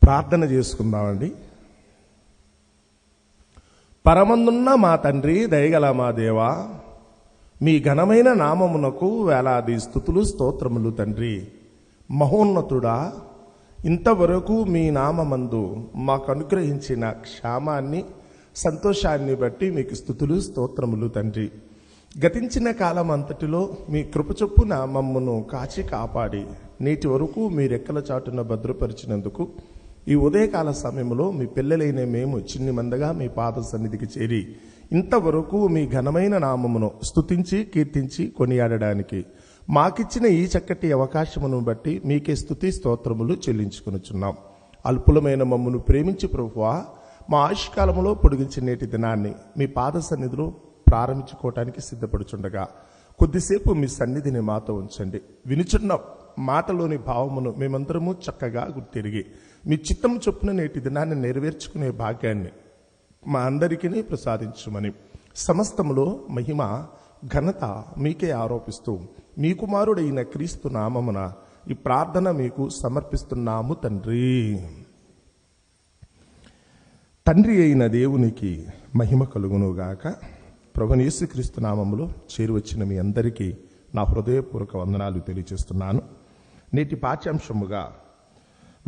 ప్రార్థన చేసుకుందామండి. పరమందున్న మా తండ్రి, దయగల మా దేవా, మీ ఘనమైన నామమునకు వేలాది స్తుతులు స్తోత్రములు తండ్రి. మహోన్నతుడా, ఇంతవరకు మీ నామమందు మాకు అనుగ్రహించిన క్షేమాన్ని, సంతోషాన్ని బట్టి మీకు స్తుతులు స్తోత్రములు తండ్రి. గతించిన కాలం అంతటిలో మీ కృపచొప్పున మమ్మను కాచి కాపాడి నేటి వరకు మీ రెక్కల చాటున భద్రపరిచినందుకు ఈ ఉదయకాల సమయంలో మీ పిల్లలైన మేము చిన్ని మందగా మీ పాద సన్నిధికి చేరి ఇంతవరకు మీ ఘనమైన నామమును స్తుతించి కీర్తించి కొనియాడడానికి మాకిచ్చిన ఈ చక్కటి అవకాశమును బట్టి మీకే స్తుతి స్తోత్రములు చెల్లించుకొనుచున్నాం. అల్పులమైన మమ్మను ప్రేమించి ప్రభువా, మా ఆయుష్కాలంలో పొడిగించిన నేటి దినాన్ని మీ పాద సన్నిధిలో ప్రారంభించుకోవటానికి సిద్ధపడుచుండగా కొద్దిసేపు మీ సన్నిధిని మాతో ఉంచండి. వినుచున్న మాటలోని భావమును మేమందరము చక్కగా గుర్తిరిగి మీ చిత్తము చొప్పున నేటి దినాన్ని నెరవేర్చుకునే భాగ్యాన్ని మా అందరికీ ప్రసాదించుమని సమస్తములో మహిమ ఘనత మీకే ఆరోపిస్తూ మీ కుమారుడైన క్రీస్తు నామమున ఈ ప్రార్థన మీకు సమర్పిస్తున్నాము తండ్రి. తండ్రి అయిన దేవునికి మహిమ కలుగునుగాక. ప్రభువైన యేసుక్రీస్తు నామములో చేరువచ్చిన మీ అందరికీ నా హృదయపూర్వక వందనాలు తెలియజేస్తున్నాను. నేటి పాఠ్యాంశముగా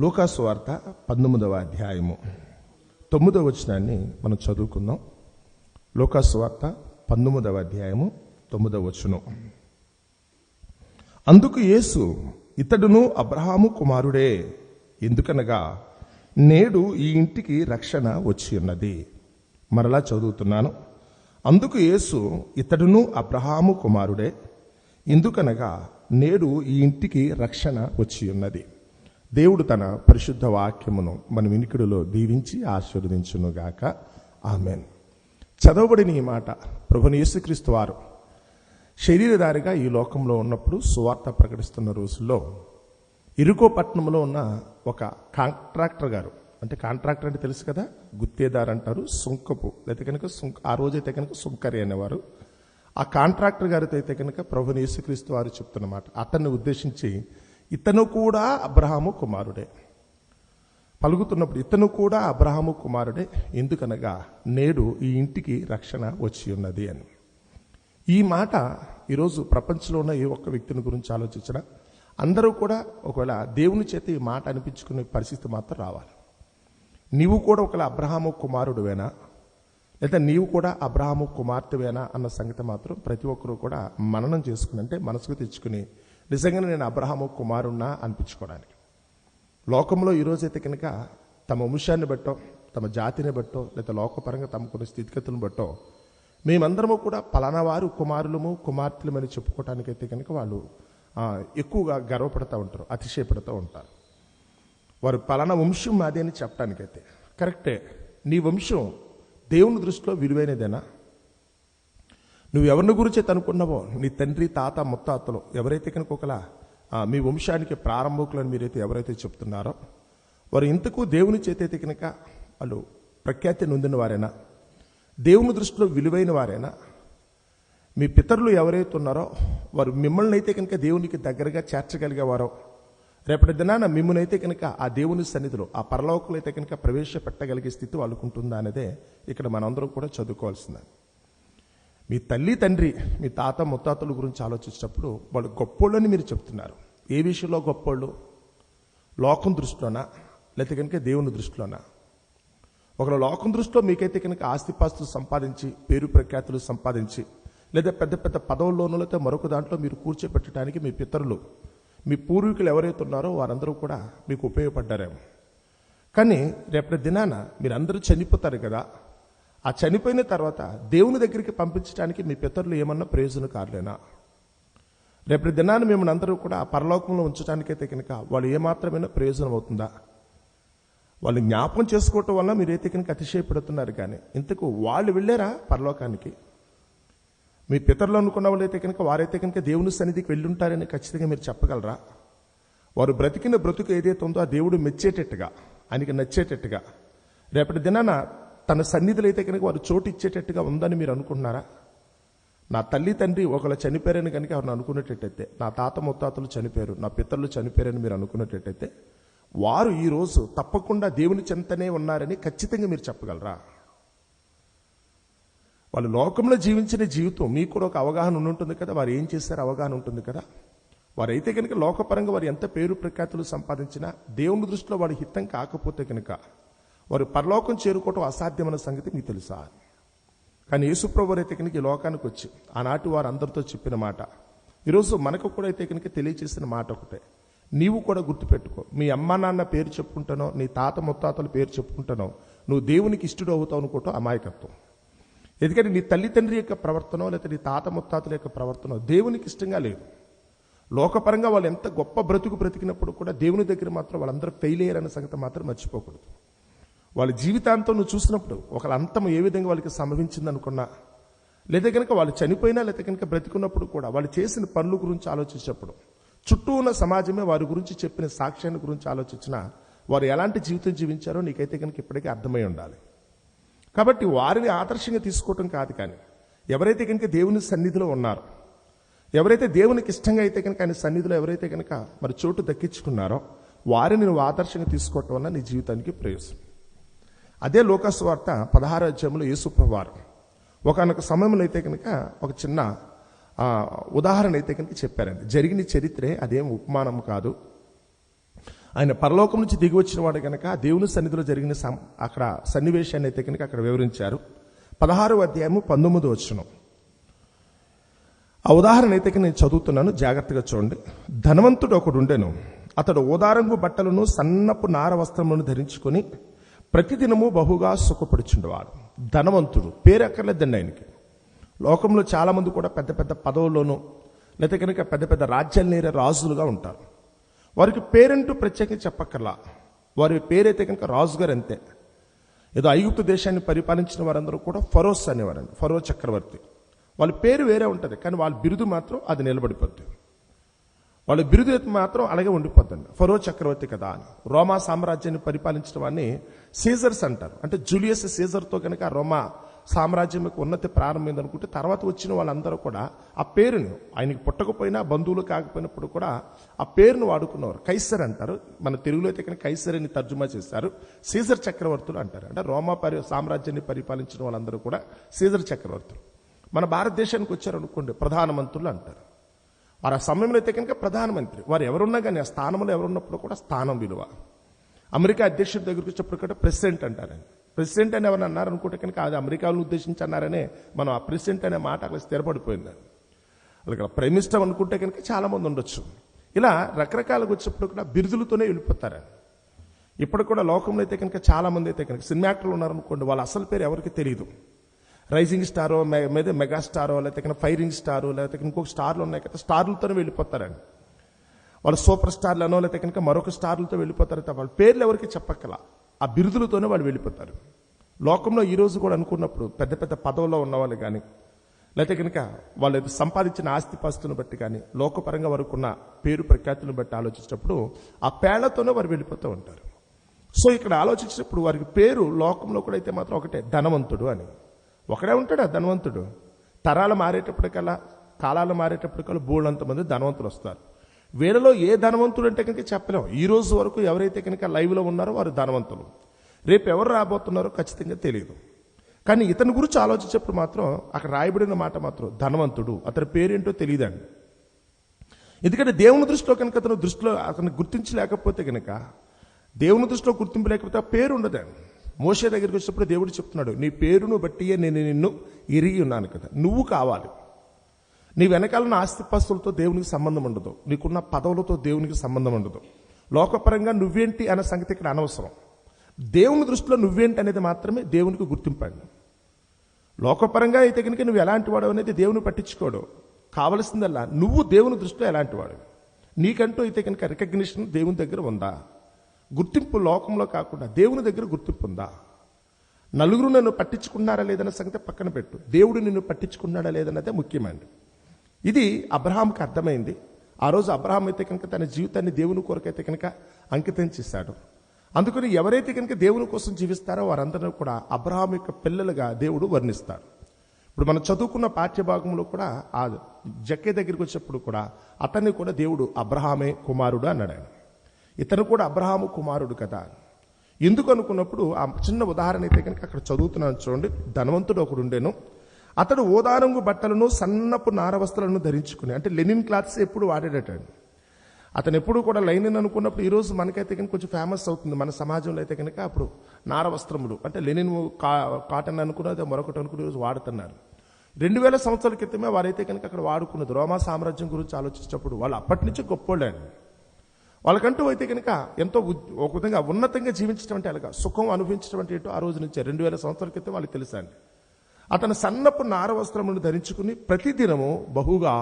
లూకాసు వార్త 19వ అధ్యాయము 9వ వచనాన్ని మనం చదువుకుందాం. లూకాసు వార్త 19వ అధ్యాయము 9వ వచనం. అందుకు యేసు, ఇతడును అబ్రహాము కుమారుడే, ఎందుకనగా నేడు ఈ ఇంటికి రక్షణ వచ్చి ఉన్నది. మరలా చదువుతున్నాను. అందుకు యేసు, ఇతడును అబ్రహాము కుమారుడే, ఎందుకనగా నేడు ఈ ఇంటికి రక్షణ వచ్చి ఉన్నది. దేవుడు తన పరిశుద్ధ వాక్యమును మన వినికిడిలో దీవించి ఆశీర్వదించునుగాక. ఆమెన్. చదవబడిన ఈ మాట ప్రభువైన యేసుక్రీస్తు వారు శరీరధారిగా ఈ లోకంలో ఉన్నప్పుడు సువార్త ప్రకటిస్తున్న రోజుల్లో ఇరుకో పట్టణంలో ఉన్న ఒక కాంట్రాక్టర్ గారు, అంటే కాంట్రాక్టర్ అంటే తెలుసు కదా, గుత్తేదారు అంటారు, సుంకపు అయితే కనుక ఆ రోజైతే కనుక సుంకరి అనేవారు. ఆ కాంట్రాక్టర్ గారితో అయితే కనుక ప్రభువైన యేసుక్రీస్తు వారు చెప్తున్నమాట, అతన్ని ఉద్దేశించి ఇతను కూడా అబ్రహాము కుమారుడే పలుకుతున్నప్పుడు, ఇతను కూడా అబ్రహాము కుమారుడే, ఎందుకనగా నేడు ఈ ఇంటికి రక్షణ వచ్చి ఉన్నది అని. ఈ మాట ఈరోజు ప్రపంచంలో ఉన్న ఏ ఒక్క వ్యక్తిని గురించి ఆలోచించినా అందరూ కూడా ఒకవేళ దేవుని చేత ఈ మాట అనిపించుకునే పరిస్థితి మాత్రం రావాలి. నీవు కూడా ఒకవేళ అబ్రహాము కుమారుడువేనా, లేదా నీవు కూడా అబ్రహాము కుమార్తెవేనా అన్న సంగతి మాత్రం ప్రతి ఒక్కరూ కూడా మననం చేసుకుని, అంటే మనసుకు తెచ్చుకుని నిజంగానే నేను అబ్రహాము కుమారున్నా అనిపించుకోవడానికి. లోకంలో ఈరోజైతే కనుక తమ వంశాన్ని బట్టో, తమ జాతిని బట్టో, లేదా లోకపరంగా తమకున్న స్థితిగతులను బట్టో మేమందరము కూడా పలానా వారు కుమారులము కుమార్తెలమని చెప్పుకోవటానికైతే కనుక వాళ్ళు ఎక్కువగా గర్వపడుతూ ఉంటారు, అతిశయపడుతూ ఉంటారు. వారు పలానా వంశం మాది అని చెప్పడానికైతే కరెక్టే. నీ వంశం దేవుని దృష్టిలో విలువైనదేనా? నువ్వు ఎవరిని గురించి అనుకున్నావో, నీ తండ్రి తాత ముత్తాతలు ఎవరైతే కనుక ఒకలా మీ వంశానికి ప్రారంభకులని మీరైతే ఎవరైతే చెప్తున్నారో వారు ఇంతకు దేవుని చేతైతే కనుక వాళ్ళు ప్రఖ్యాతి నొందిన వారేనా? దేవుని దృష్టిలో విలువైన వారేనా? మీ పితరులు ఎవరైతే ఉన్నారో వారు మిమ్మల్ని అయితే కనుక దేవునికి దగ్గరగా చేర్చగలిగేవారో, రేపటి దినాన మిమ్మల్ని అయితే కనుక ఆ దేవుని సన్నిధిలో ఆ పరలోకంలో అయితే కనుక ప్రవేశపెట్టగలిగే స్థితి వాళ్ళకు ఉంటుందా అనేదే ఇక్కడ మనందరం కూడా చదువుకోవాల్సిందే. మీ తల్లి తండ్రి మీ తాత ముత్తాతల గురించి ఆలోచించినప్పుడు వాళ్ళు గొప్పోళ్ళని మీరు చెప్తున్నారు. ఏ విషయంలో గొప్పోళ్ళు? లోకం దృష్టిలోనా, లేకపోతే కనుక దేవుని దృష్టిలోనా? ఒకవేళ లోకం దృష్టిలో మీకైతే కనుక ఆస్తిపాస్తులు సంపాదించి పేరు ప్రఖ్యాతులు సంపాదించి లేదా పెద్ద పెద్ద పదవుల్లోనూ లేకపోతే మరొక దాంట్లో మీరు కూర్చోబెట్టడానికి మీ పితరులు మీ పూర్వీకులు ఎవరైతే ఉన్నారో వారందరూ కూడా మీకు ఉపయోగపడ్డారేమో. కానీ రేపటి దినాన మీరందరూ చనిపోతారు కదా, ఆ చనిపోయిన తర్వాత దేవుని దగ్గరికి పంపించడానికి మీ పితరులు ఏమన్నా ప్రయోజనకారులేనా? రేపటి దినాన్ని మిమ్మల్ని అందరూ కూడా ఆ పరలోకంలో ఉంచడానికైతే కనుక వాళ్ళు ఏమాత్రమైనా ప్రయోజనం అవుతుందా? వాళ్ళు జ్ఞాపకం చేసుకోవటం వల్ల మీరైతే కనుక అతిశయపడుతున్నారు. కానీ ఇంతకు వాళ్ళు వెళ్ళారా పరలోకానికి? మీ పితరులు అనుకున్న వాళ్ళైతే కనుక వారైతే కనుక దేవుని సన్నిధికి వెళ్ళుంటారని ఖచ్చితంగా మీరు చెప్పగలరా? వారు బ్రతికిన బ్రతుకు ఏదైతే ఉందో ఆ దేవుడు మెచ్చేటట్టుగా, ఆయనకి నచ్చేటట్టుగా, రేపటి దినాన తన సన్నిధిలో అయితే కనుక వారు చోటు ఇచ్చేటట్టుగా ఉందని మీరు అనుకుంటున్నారా? నా తల్లి తండ్రి ఒకళ్ళు చనిపోయారని కనుక ఎవరిని అనుకునేటట్టయితే, నా తాత ముత్తాతలు చనిపోయారు, నా పితరులు చనిపోయారని మీరు అనుకునేటట్టయితే వారు ఈరోజు తప్పకుండా దేవుని చెంతనే ఉన్నారని ఖచ్చితంగా మీరు చెప్పగలరా? వాళ్ళు లోకంలో జీవించిన జీవితం మీకు కూడా ఒక అవగాహన ఉంటుంది కదా, వారు ఏం చేశారు అవగాహన ఉంటుంది కదా. వారైతే కనుక లోకపరంగా వారు ఎంత పేరు ప్రఖ్యాతులు సంపాదించినా దేవుని దృష్టిలో వాడి హితం కాకపోతే కనుక వారు పరలోకం చేరుకోవటం అసాధ్యమైన సంగతి మీకు తెలుసా? కానీ యేసుప్రభువు అయితే కనుక ఈ లోకానికి వచ్చి ఆనాటి వారు అందరితో చెప్పిన మాట ఈరోజు మనకు కూడా అయితే కనుక తెలియచేసిన మాట ఒకటే, నీవు కూడా గుర్తుపెట్టుకో, మీ అమ్మా నాన్న పేరు చెప్పుకుంటానో నీ తాత ముత్తాతల పేరు చెప్పుకుంటానో నువ్వు దేవునికి ఇష్టడు అవుతావు అనుకోవటం అమాయకత్వం. ఎందుకంటే నీ తల్లిదండ్రి యొక్క ప్రవర్తనో లేకపోతే నీ తాత ముత్తాతల యొక్క ప్రవర్తనో దేవునికి ఇష్టంగా లేదు. లోకపరంగా వాళ్ళు ఎంత గొప్ప బ్రతికినప్పుడు కూడా దేవుని దగ్గర మాత్రం వాళ్ళందరూ ఫెయిల్ అయ్యారన్న సంగతి మాత్రం మర్చిపోకూడదు. వాళ్ళ జీవితాంతం నువ్వు చూసినప్పుడు ఒకళ్ళ అంతం ఏ విధంగా వాళ్ళకి సంభవించింది అనుకున్నా, లేదా కనుక వాళ్ళు చనిపోయినా లేదా కనుక బ్రతికున్నప్పుడు కూడా వాళ్ళు చేసిన పనుల గురించి ఆలోచించినప్పుడు చుట్టూ ఉన్న సమాజమే వారి గురించి చెప్పిన సాక్ష్యాన్ని గురించి ఆలోచించినా వారు ఎలాంటి జీవితం జీవించారో నీకైతే కనుక ఇప్పటికీ అర్థమై ఉండాలి. కాబట్టి వారిని ఆదర్శంగా తీసుకోవటం కాదు, కానీ ఎవరైతే కనుక దేవుని సన్నిధిలో ఉన్నారో, ఎవరైతే దేవునికి ఇష్టంగా అయితే కనుక ఆయన సన్నిధిలో ఎవరైతే కనుక మరి చోటు దక్కించుకున్నారో వారిని నువ్వు ఆదర్శంగా తీసుకోవటం వల్ల నీ జీవితానికి ప్రయోజనం. అదే లోకాసు వార్త 16వ అధ్యాయంలో యేసుప్రభువు వారు ఒకనొక సమయంలో అయితే కనుక ఒక చిన్న ఉదాహరణ అయితే కనుక చెప్పారండి. జరిగిన చరిత్రే, అదేం ఉపమానం కాదు. ఆయన పరలోకం నుంచి దిగి వచ్చిన వాడు కనుక దేవుని సన్నిధిలో జరిగిన అక్కడ సన్నివేశాన్ని అయితే కనుక అక్కడ వివరించారు. 16వ అధ్యాయము 19వ వచనం. ఆ ఉదాహరణ అయితే నేను చదువుతున్నాను, జాగ్రత్తగా చూడండి. ధనవంతుడు ఒకడు ఉండెను. అతడు ఓదారంగు బట్టలను సన్నపు నార వస్త్రములను ధరించుకొని ప్రతిదినము బహుగా సుఖపడుచుండేవాడు. ధనవంతుడు, పేరు అక్కర్లేదండి ఆయనకి. లోకంలో చాలా మంది కూడా పెద్ద పెద్ద పదవుల్లోనూ లేకపోతే కనుక పెద్ద పెద్ద రాజ్యాలు నేరే రాజులుగా ఉంటారు. వారికి పేరంటూ ప్రత్యేకంగా చెప్పక్కర్లా. వారి పేరైతే కనుక రాజుగారు అంతే. ఏదో ఐగుప్తు దేశాన్ని పరిపాలించిన వారందరూ కూడా ఫరోస్ అనేవారండి, ఫరో చక్రవర్తి. వాళ్ళ పేరు వేరే ఉంటుంది, కానీ వాళ్ళ బిరుదు మాత్రం అది నిలబడిపోద్ది. వాళ్ళ బిరుదు మాత్రం అలాగే ఉండిపోద్దండి, ఫరో చక్రవర్తి కదా అని. రోమా సామ్రాజ్యాన్ని పరిపాలించిన వాడిని సీజర్స్ అంటారు. అంటే జూలియస్ సీజర్తో కనుక రోమా సామ్రాజ్యం యొక్క ఉన్నతి ప్రారంభమైంది అనుకుంటే తర్వాత వచ్చిన వాళ్ళందరూ కూడా ఆ పేరును, ఆయనకి పుట్టకపోయినా బంధువులు కాకపోయినప్పుడు కూడా ఆ పేరును వాడుకున్నవారు. కైసర్ అంటారు, మన తెలుగులో అయితే కనుక కైసర్ అని తర్జుమా చేశారు. సీజర్ చక్రవర్తులు అంటారు. అంటే రోమా సామ్రాజ్యాన్ని పరిపాలించిన వాళ్ళందరూ కూడా సీజర్ చక్రవర్తులు. మన భారతదేశానికి వచ్చారనుకోండి ప్రధానమంత్రులు అంటారు. వారు ఆ సమయంలో అయితే కనుక ప్రధానమంత్రి. వారు ఎవరున్నా కానీ ఆ స్థానంలో ఎవరున్నప్పుడు కూడా స్థానం విలువ. అమెరికా అధ్యక్షుడి దగ్గరికి వచ్చినప్పుడు కూడా ప్రెసిడెంట్ అంటారండి. ప్రెసిడెంట్ అని ఎవరన్నా అన్నారనుకుంటే కనుక అది అమెరికాను ఉద్దేశించి అన్నారనే మనం ఆ ప్రెసిడెంట్ అనే మాట అక్కడ స్థిరపడిపోయింది. అలాగే ప్రైమ్ మినిస్టర్ అనుకుంటే కనుక చాలా మంది ఉండొచ్చు. ఇలా రకరకాలుగా వచ్చినప్పుడు కూడా బిరుదులతోనే వెళ్ళిపోతారండి. ఇప్పుడు కూడా లోకంలో అయితే కనుక చాలా మంది అయితే కనుక సినిమా యాక్టర్లు ఉన్నారనుకోండి, వాళ్ళ అసలు పేరు ఎవరికి తెలియదు. రైజింగ్ స్టారో మెగా స్టారో లేకపోతే ఫైరింగ్ స్టారో లేకపోతే ఇంకొక స్టార్లు ఉన్నాయి కదా, స్టార్లతోనే వెళ్ళిపోతారండి. వాళ్ళు సూపర్ స్టార్లనో లేకపోతే కనుక మరొక స్టార్లతో వెళ్ళిపోతారు. వాళ్ళ పేర్లు ఎవరికి చెప్పక్కల, ఆ బిరుదులతోనే వాళ్ళు వెళ్ళిపోతారు. లోకంలో ఈ రోజు కూడా అనుకున్నప్పుడు పెద్ద పెద్ద పదవుల్లో ఉన్నవాళ్ళు కానీ లేకపోతే కనుక వాళ్ళు సంపాదించిన ఆస్తిపాస్తులను బట్టి కానీ లోకపరంగా వరకున్న పేరు ప్రఖ్యాతులను బట్టి ఆలోచించినప్పుడు ఆ పేళ్లతోనే వారు వెళ్ళిపోతూ ఉంటారు. సో ఇక్కడ ఆలోచించినప్పుడు వారికి పేరు లోకంలో కూడా అయితే మాత్రం ఒకటే, ధనవంతుడు అని. ఒకడే ఉంటాడు ఆ ధనవంతుడు. తరాలు మారేటప్పటికల్లా, కాలాలు మారేటప్పటికల్లా బోళ్ళంతమంది ధనవంతులు వస్తారు. వీళ్ళలో ఏ ధనవంతుడు అంటే కనుక చెప్పలేము. ఈ రోజు వరకు ఎవరైతే కనుక లైవ్లో ఉన్నారో వారు ధనవంతులు. రేపు ఎవరు రాబోతున్నారో ఖచ్చితంగా తెలియదు. కానీ ఇతని గురించి ఆలోచించేప్పుడు మాత్రం అక్కడ రాయబడిన మాట మాత్రం ధనవంతుడు. అతని పేరేంటో తెలియదండి. ఎందుకంటే దేవుని దృష్టిలో కనుక అతను గుర్తించలేకపోతే కనుక, దేవుని దృష్టిలో గుర్తింపు లేకపోతే ఆ పేరు ఉండదండి. మోషే దగ్గరికి వచ్చినప్పుడు దేవుడు చెప్తున్నాడు, నీ పేరును బట్టియే నేను నిన్ను ఎరిగి ఉన్నాను కదా, నువ్వు కావాలి. నీ వెనకాలన్న ఆస్తిపాస్తులతో దేవునికి సంబంధం ఉండదు, నీకున్న పదవులతో దేవునికి సంబంధం ఉండదు. లోకపరంగా నువ్వేంటి అనే సంగతి ఇక్కడ అనవసరం. దేవుని దృష్టిలో నువ్వేంటి అనేది మాత్రమే దేవునికి గుర్తింపండి. లోకపరంగా అయితే కనుక నువ్వు ఎలాంటి వాడు అనేది దేవుని పట్టించుకోడు. కావలసిందల్లా నువ్వు దేవుని దృష్టిలో ఎలాంటి వాడు, నీకంటూ అయితే కనుక రికగ్నిషన్ దేవుని దగ్గర ఉందా, గుర్తింపు లోకంలో కాకుండా దేవుని దగ్గర గుర్తింపు ఉందా? నలుగురు నన్ను పట్టించుకున్నారా లేదన్న సంగతి పక్కన పెట్టు, దేవుడు నిన్ను పట్టించుకున్నాడా లేదన్నదే ముఖ్యమైనది. ఇది అబ్రహాంకి అర్థమైంది. ఆ రోజు అబ్రహాం అయితే కనుక తన జీవితాన్ని దేవుని కొరకైతే కనుక అంకితం చేశాడు. అందుకని ఎవరైతే కనుక దేవుని కోసం జీవిస్తారో వారందరూ కూడా అబ్రహాం యొక్క పిల్లలుగా దేవుడు వర్ణిస్తాడు. ఇప్పుడు మనం చదువుకున్న పాఠ్యభాగంలో కూడా ఆ జక్కే దగ్గరికి వచ్చినప్పుడు కూడా అతన్ని కూడా దేవుడు అబ్రహామే కుమారుడు అన్నాడు. ఆయన ఇతను కూడా అబ్రహాము కుమారుడు కదా. ఎందుకు అనుకున్నప్పుడు ఆ చిన్న ఉదాహరణ అయితే కనుక అక్కడ చదువుతున్నాను చూడండి. ధనవంతుడు ఒకడు ఉండేను. అతడు ఓదారంగు బట్టలను సన్నపు నారవస్త్రాలను ధరించుకుని, అంటే లెనిన్ క్లాత్స్ ఎప్పుడు వాడేటండి. అతను ఎప్పుడు కూడా లెనిన్ అనుకున్నప్పుడు ఈరోజు మనకైతే కనుక కొంచెం ఫేమస్ అవుతుంది మన సమాజంలో అయితే కనుక. అప్పుడు నారవస్త్రములు అంటే లెనిన్ కాటన్ అనుకున్నది మరొకటి అనుకుని ఈరోజు వాడుతున్నారు. 2000 సంవత్సరాల క్రితమే వారైతే కనుక అక్కడ వాడుకున్నది. రోమా సామ్రాజ్యం గురించి ఆలోచించినప్పుడు వాళ్ళు అప్పటి నుంచి గొప్పోళ్ళండి. వాళ్ళకంటూ అయితే కనుక ఎంతో ఒక విధంగా ఉన్నతంగా జీవించడం అంటే అలాగా సుఖం అనుభవించడం అంటే ఏంటో ఆ రోజు నుంచే 2000 సంవత్సరాల క్రితం వాళ్ళకి తెలుసండి. అతను సన్నపు నార వస్త్రములను ధరించుకుని ప్రతిదినము బహుగా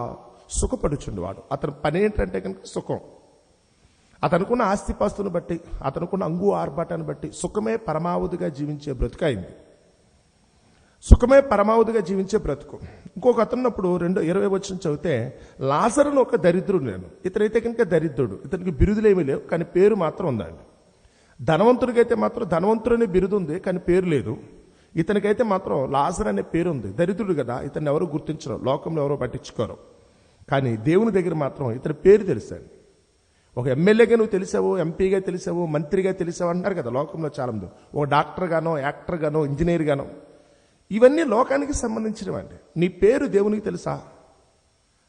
సుఖపడుచుండేవాడు. అతని పని ఏంటంటే కనుక సుఖం. అతనుకున్న ఆస్తిపాస్తులను బట్టి, అతనుకున్న అంగు ఆర్భాటాన్ని బట్టి సుఖమే పరమావధిగా జీవించే బ్రతుకైంది. సుఖమే పరమావధిగా జీవించే బ్రతుకు. ఇంకొక అతన్నప్పుడు 20 వచ్చిన చదివితే లాజరును ఒక దరిద్రుడు నేను. ఇతనైతే కనుక దరిద్రుడు. ఇతనికి బిరుదులేమీ లేవు, కానీ పేరు మాత్రం ఉందండి. ధనవంతుడికైతే మాత్రం ధనవంతుడు అనే బిరుదు ఉంది, కానీ పేరు లేదు. ఇతనికైతే మాత్రం లాజర్ అనే పేరు ఉంది. దరిద్రుడు కదా, ఇతన్ని ఎవరు గుర్తించరు, లోకంలో ఎవరో పట్టించుకోరు. కానీ దేవుని దగ్గర మాత్రం ఇతని పేరు తెలుసండి. ఒక ఎమ్మెల్యేగా నువ్వు తెలిసావు, ఎంపీగా తెలిసావు, మంత్రిగా తెలిసావు అంటారు కదా లోకంలో చాలా మంది. ఒక డాక్టర్ గానో, యాక్టర్ గానో, ఇంజనీర్ గానో, ఇవన్నీ లోకానికి సంబంధించినవండి. నీ పేరు దేవునికి తెలుసా?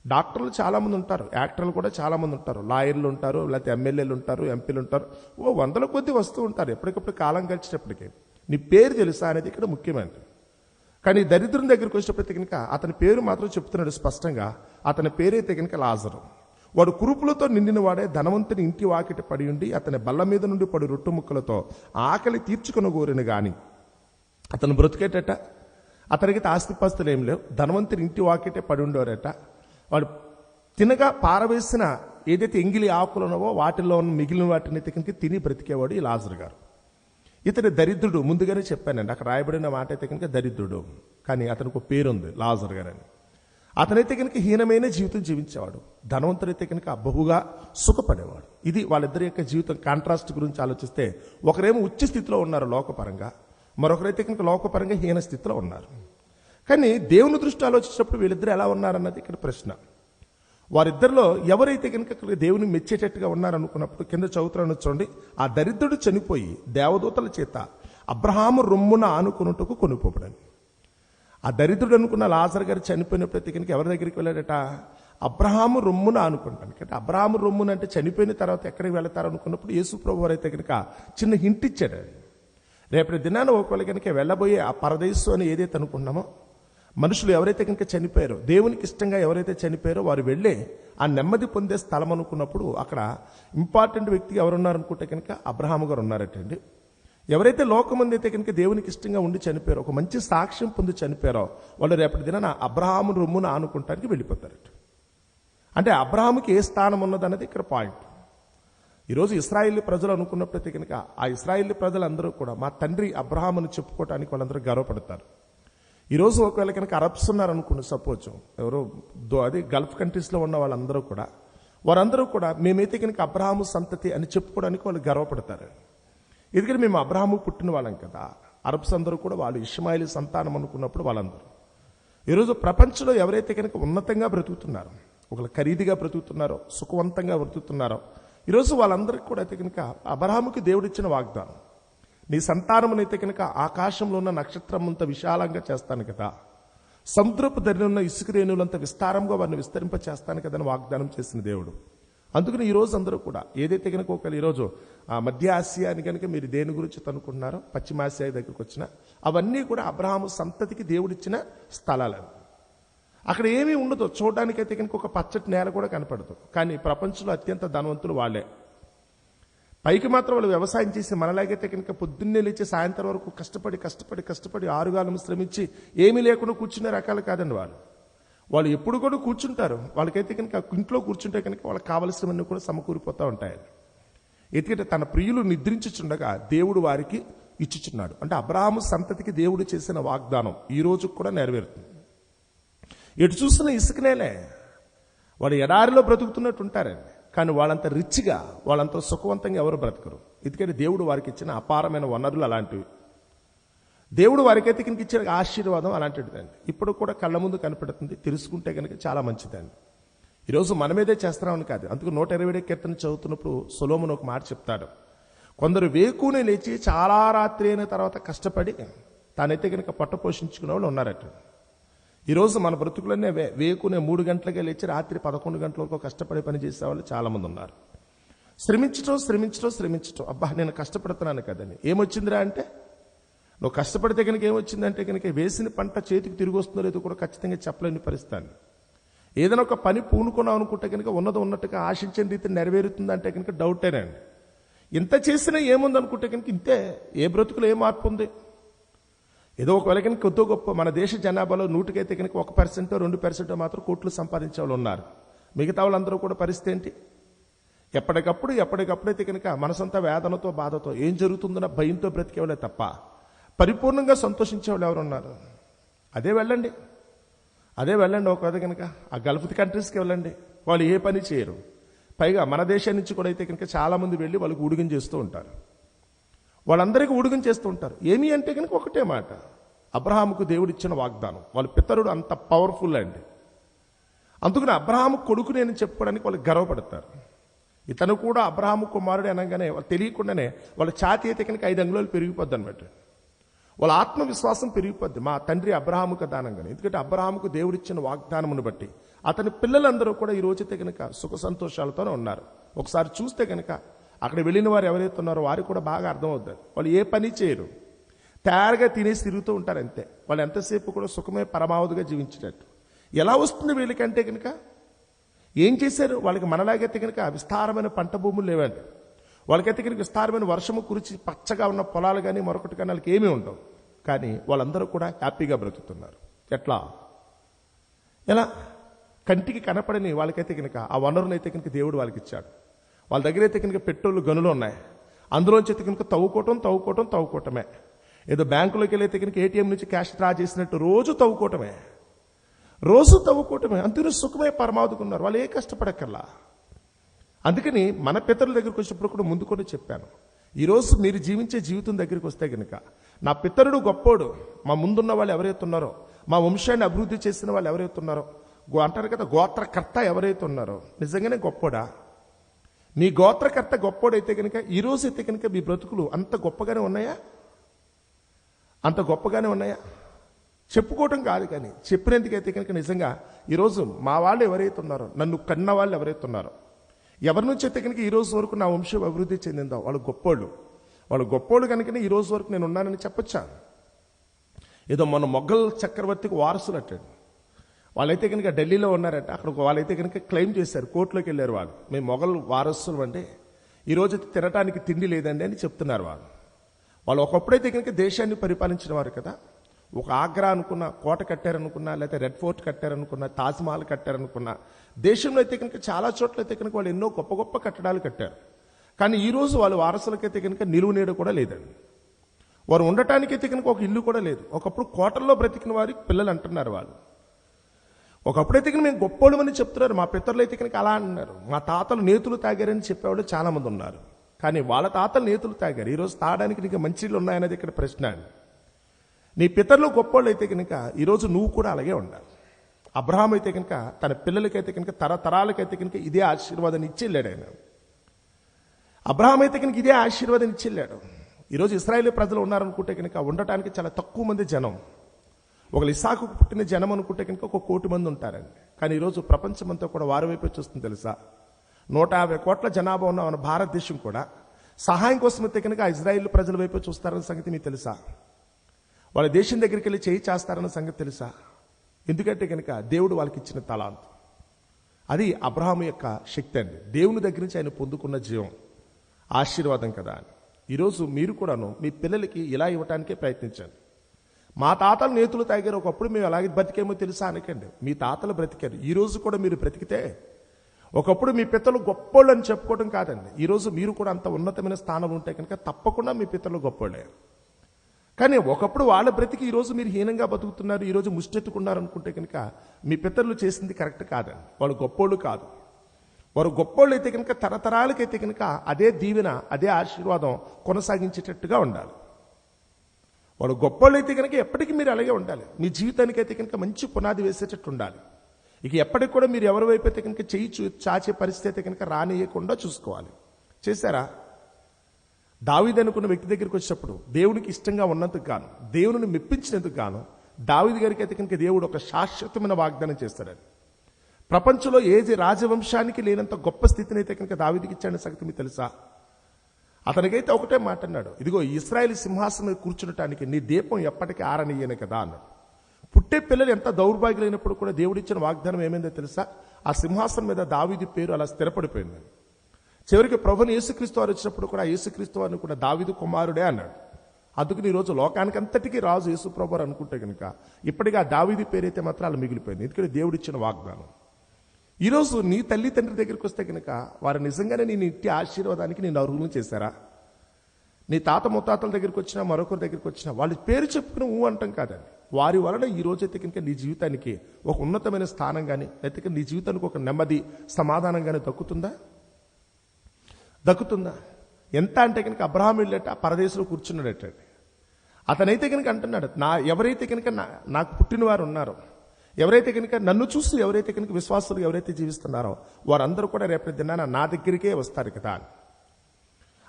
డాక్టర్లు చాలా మంది ఉంటారు, యాక్టర్లు కూడా చాలా మంది ఉంటారు, లాయర్లు ఉంటారు, లేకపోతే ఎమ్మెల్యేలు ఉంటారు, ఎంపీలు ఉంటారు, వందల కొద్ది వస్తూ ఉంటారు. ఎప్పటికప్పుడు కాలం గడిచేటప్పటికి నీ పేరు తెలుసా అనేది ఇక్కడ ముఖ్యమైనది. కానీ దరిద్రుని దగ్గరికి వచ్చినప్పటికీ కనుక అతని పేరు మాత్రం చెప్తున్నాడు స్పష్టంగా. అతని పేరైతే కనుక లాజరు. వాడు కురుపులతో నిండిన వాడే ధనవంతుని ఇంటి వాకిట పడి ఉండి అతని బల్ల మీద నుండి పడి రొట్టు ముక్కలతో ఆకలి తీర్చుకుని కోరిన గాని అతను బ్రతికేటట. అతనికి ఆస్తిపాస్తులు ఏం లేవు, ధనవంతుని ఇంటి వాకిటే పడి ఉండేవారట. వాడు తినగా పారవేసిన ఏదైతే ఎంగిలి ఆకులు ఉన్నావో వాటిల్లో ఉన్న మిగిలిన వాటిని కనుక తిని బ్రతికేవాడు ఈ లాజరు గారు. ఇతని దరిద్రుడు, ముందుగానే చెప్పానండి, అక్కడ రాయబడిన మాట అయితే కనుక దరిద్రుడు. కానీ అతనికి ఒక పేరుంది లాజరు గారు అని. అతనైతే కనుక హీనమైన జీవితం జీవించేవాడు, ధనవంతుడైతే కనుక బహుగా సుఖపడేవాడు. ఇది వాళ్ళిద్దరి యొక్క జీవితం కాంట్రాస్ట్ గురించి ఆలోచిస్తే ఒకరేమో ఉచ్చ స్థితిలో ఉన్నారు లోకపరంగా, మరొకరైతే కనుక లోకపరంగా హీన స్థితిలో ఉన్నారు. కానీ దేవుని దృష్టి ఆలోచించినప్పుడు వీళ్ళిద్దరు ఎలా ఉన్నారన్నది ఇక్కడ ప్రశ్న. వారిద్దరిలో ఎవరైతే కనుక దేవుని మెచ్చేటట్టుగా ఉన్నారనుకున్నప్పుడు కింద చదువుతున్నాను చూడండి. ఆ దరిద్రుడు చనిపోయి దేవదూతల చేత అబ్రహాము రొమ్మున ఆనుకున్నట్టుకు కొనుక్కోబడని. ఆ దరిద్రుడు అనుకున్న లాజర్ గారు చనిపోయినప్పుడు కనుక ఎవరి దగ్గరికి వెళ్ళాడట? అబ్రహాము రొమ్మున ఆనుకుంటాను. అంటే అబ్రహాము రొమ్మున అంటే చనిపోయిన తర్వాత ఎక్కడికి వెళతారు అనుకున్నప్పుడు యేసు ప్రభు వారైతే కనుక చిన్న హింట్ ఇచ్చాడు. రేపటి దినాన ఒకవేళ కనుక వెళ్ళబోయే ఆ పరదేశు అని ఏదైతే అనుకున్నామో, మనుషులు ఎవరైతే కనుక చనిపోయారో, దేవునికి ఇష్టంగా ఎవరైతే చనిపోయారో వారు వెళ్ళే ఆ నెమ్మది పొందే స్థలం అనుకున్నప్పుడు అక్కడ ఇంపార్టెంట్ వ్యక్తి ఎవరున్నారనుకుంటే కనుక అబ్రహాము గారు ఉన్నారటండి. ఎవరైతే లోకమంది అయితే కనుక దేవునికి ఇష్టంగా ఉండి చనిపోయారో, ఒక మంచి సాక్ష్యం పొంది చనిపోయారో, వాళ్ళు రేపటి దినాన అబ్రహాము రొమ్మున ఆనుకుంటానికి వెళ్ళిపోతారట. అంటే అబ్రహాముకి ఏ స్థానం ఉన్నదన్నది ఇక్కడ పాయింట్. ఈరోజు ఇశ్రాయేలీ ప్రజలు అనుకున్నప్పుడైతే కనుక ఆ ఇశ్రాయేలీ ప్రజలందరూ కూడా మా తండ్రి అబ్రహాముని చెప్పుకోవటానికి వాళ్ళందరూ గర్వపడతారు. ఈరోజు ఒకవేళ కనుక అరబ్స్ ఉన్నారనుకోండి, సపోజ్ ఎవరో అది గల్ఫ్ కంట్రీస్లో ఉన్న వాళ్ళందరూ కూడా, వారందరూ కూడా మేమైతే కనుక అబ్రహాము సంతతి అని చెప్పుకోవడానికి వాళ్ళు గర్వపడతారు. ఎందుకంటే మేము అబ్రహాము పుట్టిన వాళ్ళం కదా. అరబ్స్ అందరూ కూడా వాళ్ళు ఇష్మాయిలీ సంతానం అనుకున్నప్పుడు వాళ్ళందరూ ఈరోజు ప్రపంచంలో ఎవరైతే కనుక ఉన్నతంగా బ్రతుకుతున్నారో, ఒకళ్ళు ఖరీదుగా బ్రతుకుతున్నారో, సుఖవంతంగా బ్రతుకుతున్నారో, ఈరోజు వాళ్ళందరికీ కూడా అయితే కనుక అబ్రహాముకి దేవుడిచ్చిన వాగ్దానం, నీ సంతానమునైతే కనుక ఆకాశంలో ఉన్న నక్షత్రం అంత విశాలంగా చేస్తాను కదా, సముద్రపు ధరలో ఉన్న ఇసుక రేణులంత విస్తారంగా వారిని విస్తరింప చేస్తాను కదా అని వాగ్దానం చేసిన దేవుడు. అందుకని ఈరోజు అందరూ కూడా ఏదైతే కనుక ఒకవేళ ఈరోజు ఆ మధ్య ఆసియా అని కనుక మీరు దేని గురించి అనుకుంటున్నారో, పశ్చిమాసియా దగ్గరకు వచ్చిన అవన్నీ కూడా అబ్రహాము సంతతికి దేవుడిచ్చిన స్థలాలు. అక్కడ ఏమీ ఉండదు, చూడడానికైతే కనుక ఒక పచ్చటి నేల కూడా కనపడదు. కానీ ప్రపంచంలో అత్యంత ధనవంతులు వాళ్ళే. పైకి మాత్రం వాళ్ళు వ్యవసాయం చేసి మనలాగైతే కనుక పొద్దున్నే లేచి సాయంత్రం వరకు కష్టపడి 6 గాలం శ్రమించి ఏమీ లేకుండా కూర్చునే రకాలు కాదండి వాళ్ళు. వాళ్ళు ఎప్పుడు కూడా కూర్చుంటారు. వాళ్ళకైతే కనుక ఇంట్లో కూర్చుంటే కనుక వాళ్ళకి కావలసినవన్నీ కూడా సమకూరిపోతూ ఉంటాయి. ఎందుకంటే తన ప్రియులు నిద్రించుచుండగా దేవుడు వారికి ఇచ్చుచున్నాడు. అంటే అబ్రహాము సంతతికి దేవుడు చేసిన వాగ్దానం ఈ రోజు కూడా నెరవేరుతుంది. ఎటు చూస్తున్న ఇసుకనేలే, వాడు ఎడారిలో బ్రతుకుతున్నట్టు ఉంటారండి. కానీ వాళ్ళంత రిచ్గా, వాళ్ళంత సుఖవంతంగా ఎవరు బ్రతకరు. ఎందుకంటే దేవుడు వారికి ఇచ్చిన అపారమైన వనరులు అలాంటివి. దేవుడు వారికైతే కనుక ఇచ్చిన ఆశీర్వాదం అలాంటిదండి. ఇప్పుడు కూడా కళ్ళ ముందు కనపడుతుంది, తెలుసుకుంటే కనుక చాలా మంచిదండి. ఈరోజు మన మీదే చేస్తున్నామని కాదు. అందుకు 120 కీర్తన చదువుతున్నప్పుడు సొలొమోను ఒక మాట చెప్తాడు. కొందరు వేకునే లేచి చాలా రాత్రి అయిన తర్వాత కష్టపడి తానైతే కనుక పట్ట పోషించుకునే వాళ్ళు ఉన్నారట. ఈరోజు మన బ్రతుకులనే వేకునే 3 గంటలకే లేచి రాత్రి 11 గంటల వరకు కష్టపడి పని చేసే వాళ్ళు చాలా మంది ఉన్నారు. శ్రమించటం అబ్బా నేను కష్టపడుతున్నాను కదని. ఏమొచ్చిందిరా అంటే, నువ్వు కష్టపడితే కనుక ఏమొచ్చిందంటే కనుక వేసిన పంట చేతికి తిరిగి వస్తుందో లేదో కూడా ఖచ్చితంగా చెప్పలేని పరిస్థితి. ఏదైనా ఒక పని పూనుకున్నావు అనుకుంటే కనుక ఉన్నట్టుగా ఆశించిన రీతిని నెరవేరుతుందంటే కనుక డౌటేనండి. ఇంత చేసినా ఏముంది అనుకుంటే కనుక ఇంతే. ఏ బ్రతుకులో ఏ మార్పు ఉంది? ఏదో ఒకవేళ కనుక కొద్దో గొప్ప మన దేశ జనాభాలో 100కైతే కనుక 1% 2% మాత్రం కోట్లు సంపాదించే వాళ్ళు ఉన్నారు. మిగతా వాళ్ళందరూ కూడా పరిస్థితి ఏంటి? ఎప్పటికప్పుడైతే కనుక మనసంతా వేదనతో బాధతో ఏం జరుగుతుందన్న భయంతో బ్రతికేవాళ్ళే తప్ప పరిపూర్ణంగా సంతోషించేవాళ్ళు ఎవరున్నారు? అదే వెళ్ళండి ఒకవేళ కనుక ఆ గల్ఫ్ కంట్రీస్కి వెళ్ళండి, వాళ్ళు ఏ పని చేయరు. పైగా మన దేశం నుంచి కూడా అయితే కనుక చాలా మంది వెళ్ళి వాళ్ళకి ఊడిగం చేస్తూ ఉంటారు. వాళ్ళందరికీ ఊడిగం చేస్తూ ఉంటారు. ఏమి అంటే కనుక ఒకటే మాట, అబ్రహాముకు దేవుడు ఇచ్చిన వాగ్దానం. వాళ్ళ పితరుడు అంత పవర్ఫుల్ అండి. అందుకని అబ్రహాము కొడుకు నేను చెప్పుకోవడానికి వాళ్ళు గర్వపడతారు. ఇతను కూడా అబ్రహాము కుమారుడు అనగానే వాళ్ళు తెలియకుండానే వాళ్ళ ఛాతీ అయితే కనుక 5 అంగుళాలు పెరిగిపోద్ది అనమాట. వాళ్ళ ఆత్మవిశ్వాసం పెరిగిపోద్ది, మా తండ్రి అబ్రహాముకు దానంగానే. ఎందుకంటే అబ్రహాముకు దేవుడిచ్చిన వాగ్దానమును బట్టి అతని పిల్లలందరూ కూడా ఈ రోజైతే కనుక సుఖ సంతోషాలతోనే ఉన్నారు. ఒకసారి చూస్తే కనుక అక్కడ వెళ్ళిన వారు ఎవరైతే ఉన్నారో వారికి కూడా బాగా అర్థమవుతుంది. వాళ్ళు ఏ పని చేయరు, తయారుగా తినేసి తిరుగుతూ ఉంటారు అంతే. వాళ్ళు ఎంతసేపు కూడా సుఖమే పరమావధిగా జీవించినట్టు. ఎలా వస్తుంది వీళ్ళకంటే కనుక ఏం చేశారు? వాళ్ళకి మనలాగైతే కనుక విస్తారమైన పంట భూములు లేవండి. వాళ్ళకైతే కనుక విస్తారమైన వర్షము కురిచి పచ్చగా ఉన్న పొలాలు కానీ మరొకటి కానీ వాళ్ళకి ఏమీ ఉండవు. కానీ వాళ్ళందరూ కూడా హ్యాపీగా బ్రతుకుతున్నారు. ఎలా? కంటికి కనపడని వాళ్ళకైతే కనుక ఆ వనరునైతే కనుక దేవుడు వాళ్ళకి ఇచ్చాడు. వాళ్ళ దగ్గర అయితే కనుక పెట్రోల్ గనులు ఉన్నాయి. అందులోంచి అయితే కనుక తవ్వుకోవటమే. ఏదో బ్యాంకులోకి వెళ్ళైతే కనుక ఏటీఎం నుంచి క్యాష్ డ్రా చేసినట్టు రోజు తవ్వుకోవటమే. అందులో సుఖమే పరమావధికున్నారు. వాళ్ళు ఏ కష్టపడక్కర్లా. అందుకని మన పితరుల దగ్గరికి వచ్చినప్పుడు కూడా ముందు కూడా చెప్పాను, ఈరోజు మీరు జీవించే జీవితం దగ్గరికి వస్తే కనుక నా పితరుడు గొప్పోడు, మా ముందున్న వాళ్ళు ఎవరైతే ఉన్నారో, మా వంశాన్ని అభివృద్ధి చేసిన వాళ్ళు ఎవరైతే ఉన్నారో, అంటారు కదా గోత్రకర్త ఎవరైతే ఉన్నారో నిజంగానే గొప్పోడా? మీ గోత్రకర్త గొప్పోడైతే కనుక ఈరోజు అయితే కనుక మీ బ్రతుకులు అంత గొప్పగానే ఉన్నాయా? చెప్పుకోవటం కాదు, కానీ చెప్పినందుకైతే కనుక నిజంగా ఈరోజు మా వాళ్ళు ఎవరైతే ఉన్నారో, నన్ను కన్న వాళ్ళు ఎవరైతే ఉన్నారో, ఎవరి నుంచి అయితే కనుక ఈరోజు వరకు నా వంశం అభివృద్ధి చెందిందో వాళ్ళు గొప్పోళ్ళు కనుకనే ఈరోజు వరకు నేను ఉన్నానని చెప్పొచ్చా? ఏదో మన మొఘల్ చక్రవర్తికి వారసులు అట్టండి. వాళ్ళైతే కనుక ఢిల్లీలో ఉన్నారట. అక్కడ వాళ్ళైతే కనుక క్లెయిమ్ చేశారు, కోర్టులోకి వెళ్ళారు. మేము మొఘల్ వారసులు అంటే ఈరోజు తినటానికి తిండి లేదండి అని చెప్తున్నారు. వాళ్ళు ఒకప్పుడైతే కనుక దేశాన్ని పరిపాలించిన వారు కదా. ఒక ఆగ్రా అనుకున్న కోట కట్టారనుకున్నా, లేకపోతే రెడ్ ఫోర్ట్ కట్టారనుకున్నా, తాజ్మహల్ కట్టారనుకున్నా, దేశంలో అయితే కనుక చాలా చోట్ల అయితే కనుక వాళ్ళు ఎన్నో గొప్ప గొప్ప కట్టడాలు కట్టారు. కానీ ఈరోజు వాళ్ళ వారసులకైతే కనుక నిలువు నీడ కూడా లేదండి. వారు ఉండటానికైతే కనుక ఒక ఇల్లు కూడా లేదు. ఒకప్పుడు కోటల్లో బ్రతికిన వారికి పిల్లలు అంటున్నారు వాళ్ళు. ఒకప్పుడైతే కనుక మేము గొప్పోళ్ళమని చెప్తున్నారు. మా పితరులు అయితే కనుక అలా అన్నారు. మా తాతలు నేతులు తాగారని చెప్పేవాళ్ళు చాలా మంది ఉన్నారు. కానీ వాళ్ళ తాతలు నేతులు తాగారు. ఈరోజు తాగడానికి నీకు మంచిళ్ళు ఉన్నాయనేది ఇక్కడ ప్రశ్న అండి. నీ పితరులు గొప్పోళ్ళు అయితే కనుక ఈరోజు నువ్వు కూడా అలాగే ఉండాలి. అబ్రహాం అయితే కనుక తన పిల్లలకైతే కనుక తరతరాలకైతే కనుక ఇదే ఆశీర్వాదాన్ని ఇచ్చెళ్ళాడు. అబ్రహాం అయితే కనుక ఇదే ఆశీర్వాదాన్ని ఇచ్చెళ్ళాడు. ఈరోజు ఇశ్రాయేలు ప్రజలు ఉన్నారనుకుంటే కనుక ఉండటానికి చాలా తక్కువ మంది జనం. ఒక ఇస్సాకు పుట్టిన జనం అనుకుంటే కనుక 1 కోటి మంది ఉంటారండి. కానీ ఈరోజు ప్రపంచమంతా కూడా వారి వైపే చూస్తుంది తెలుసా. 150 కోట్ల జనాభా ఉన్న మన భారతదేశం కూడా సహాయం కోసం అయితే కనుక ఇజ్రాయేల్ ప్రజల వైపే చూస్తారన్న సంగతి మీకు తెలుసా? వాళ్ళ దేశం దగ్గరికి వెళ్ళి చేయి చేస్తారన్న సంగతి తెలుసా? ఎందుకంటే కనుక దేవుడు వాళ్ళకి ఇచ్చిన తలాంతు. అది అబ్రహాం యొక్క శక్తి అండి. దేవుని దగ్గర నుంచి ఆయన పొందుకున్న జీవం ఆశీర్వాదం కదా అని. ఈరోజు మీరు కూడాను మీ పిల్లలకి ఇలా ఇవ్వటానికే ప్రయత్నించండి. మా తాతలు నేతులు తాగారు, ఒకప్పుడు మేము అలాగే బ్రతికేమో తెలుసా అనకండి. మీ తాతలు బ్రతికారు, ఈరోజు కూడా మీరు బ్రతికితే ఒకప్పుడు మీ పితరులు గొప్పోళ్ళు అని చెప్పుకోవడం కాదండి. ఈరోజు మీరు కూడా అంత ఉన్నతమైన స్థానంలో ఉంటే కనుక తప్పకుండా మీ పితరులు గొప్పోళ్ళే. కానీ ఒకప్పుడు వాళ్ళ బ్రతికి ఈరోజు మీరు హీనంగా బతుకుతున్నారు, ఈరోజు ముష్టెత్తుకున్నారు అనుకుంటే కనుక మీ పితరులు చేసింది కరెక్ట్ కాదండి. వాళ్ళు గొప్పోళ్ళు కాదు. వారు గొప్పోళ్ళు అయితే కనుక తరతరాలకైతే కనుక అదే దీవెన, అదే ఆశీర్వాదం కొనసాగించేటట్టుగా ఉండాలి. వాడు గొప్పోళ్ళు అయితే కనుక ఎప్పటికీ మీరు అలాగే ఉండాలి. మీ జీవితానికి అయితే కనుక మంచి పునాది వేసేటట్టు ఉండాలి. ఇక ఎప్పటికి కూడా మీరు ఎవరి వైపు అయితే కనుక చెయ్యి చాచే పరిస్థితి కనుక రానియకుండా చూసుకోవాలి. చేశారా? దావీదు అనుకున్న వ్యక్తి దగ్గరికి వచ్చినప్పుడు దేవునికి ఇష్టంగా ఉన్నందుకు గాను, దేవుని మెప్పించినందుకు గాను దావీదు గారికి అయితే కనుక దేవుడు ఒక శాశ్వతమైన వాగ్దానం చేస్తాడని. ప్రపంచంలో ఏ రాజవంశానికి లేనంత గొప్ప స్థితిని అయితే కనుక దావీదుకి ఇచ్చాడని సంగతి మీకు తెలుసా? అతనికైతే ఒకటే మాట అన్నాడు, ఇదిగో ఇశ్రాయేలు సింహాసనం కూర్చునటానికి నీ దీపం ఎప్పటికీ ఆరనియ్యను కదా అన్నాడు. పుట్టే పిల్లలు ఎంత దౌర్భాగ్యులైనప్పుడు కూడా దేవుడిచ్చిన వాగ్దానం ఏమైందో తెలుసా? ఆ సింహాసనం మీద దావీదు పేరు అలా స్థిరపడిపోయింది. చివరికి ప్రభుని యేసుక్రీస్తు వారు వచ్చినప్పుడు కూడా యేసుక్రీస్తు వారిని కూడా దావీదు కుమారుడే అన్నాడు. అందుకని ఈరోజు లోకానికంతటికీ రాజు యేసు ప్రభు వారు అనుకుంటే కనుక ఇప్పటికీ ఆ దావీదు పేరైతే మాత్రం అలా మిగిలిపోయింది. ఎందుకంటే దేవుడిచ్చిన వాగ్దానం. ఈరోజు నీ తల్లి తండ్రి దగ్గరికి వస్తే కనుక వారు నిజంగానే నేను ఇంటి ఆశీర్వాదానికి నేను అర్హులను చేశారా? నీ తాత ముత్తాతల దగ్గరికి వచ్చినా మరొకరి దగ్గరికి వచ్చినా వాళ్ళ పేరు చెప్పుకుని అంటాం కాదండి. వారి వలన ఈ రోజు అయితే కనుక నీ జీవితానికి ఒక ఉన్నతమైన స్థానం కానీ లేకపోతే నీ జీవితానికి ఒక నెమ్మది సమాధానం కానీ దక్కుతుందా? ఎంత అంటే కనుక అబ్రహాం వెళ్ళట పరదేశంలో కూర్చున్నాడట. అతనైతే కనుక అంటున్నాడు, ఎవరైతే కనుక నాకు పుట్టిన వారు ఉన్నారో, ఎవరైతే కనుక నన్ను చూసి ఎవరైతే కనుక విశ్వాసులు ఎవరైతే జీవిస్తున్నారో వారందరూ కూడా రేపటి దినాన నా దగ్గరికే వస్తారు కదా అని.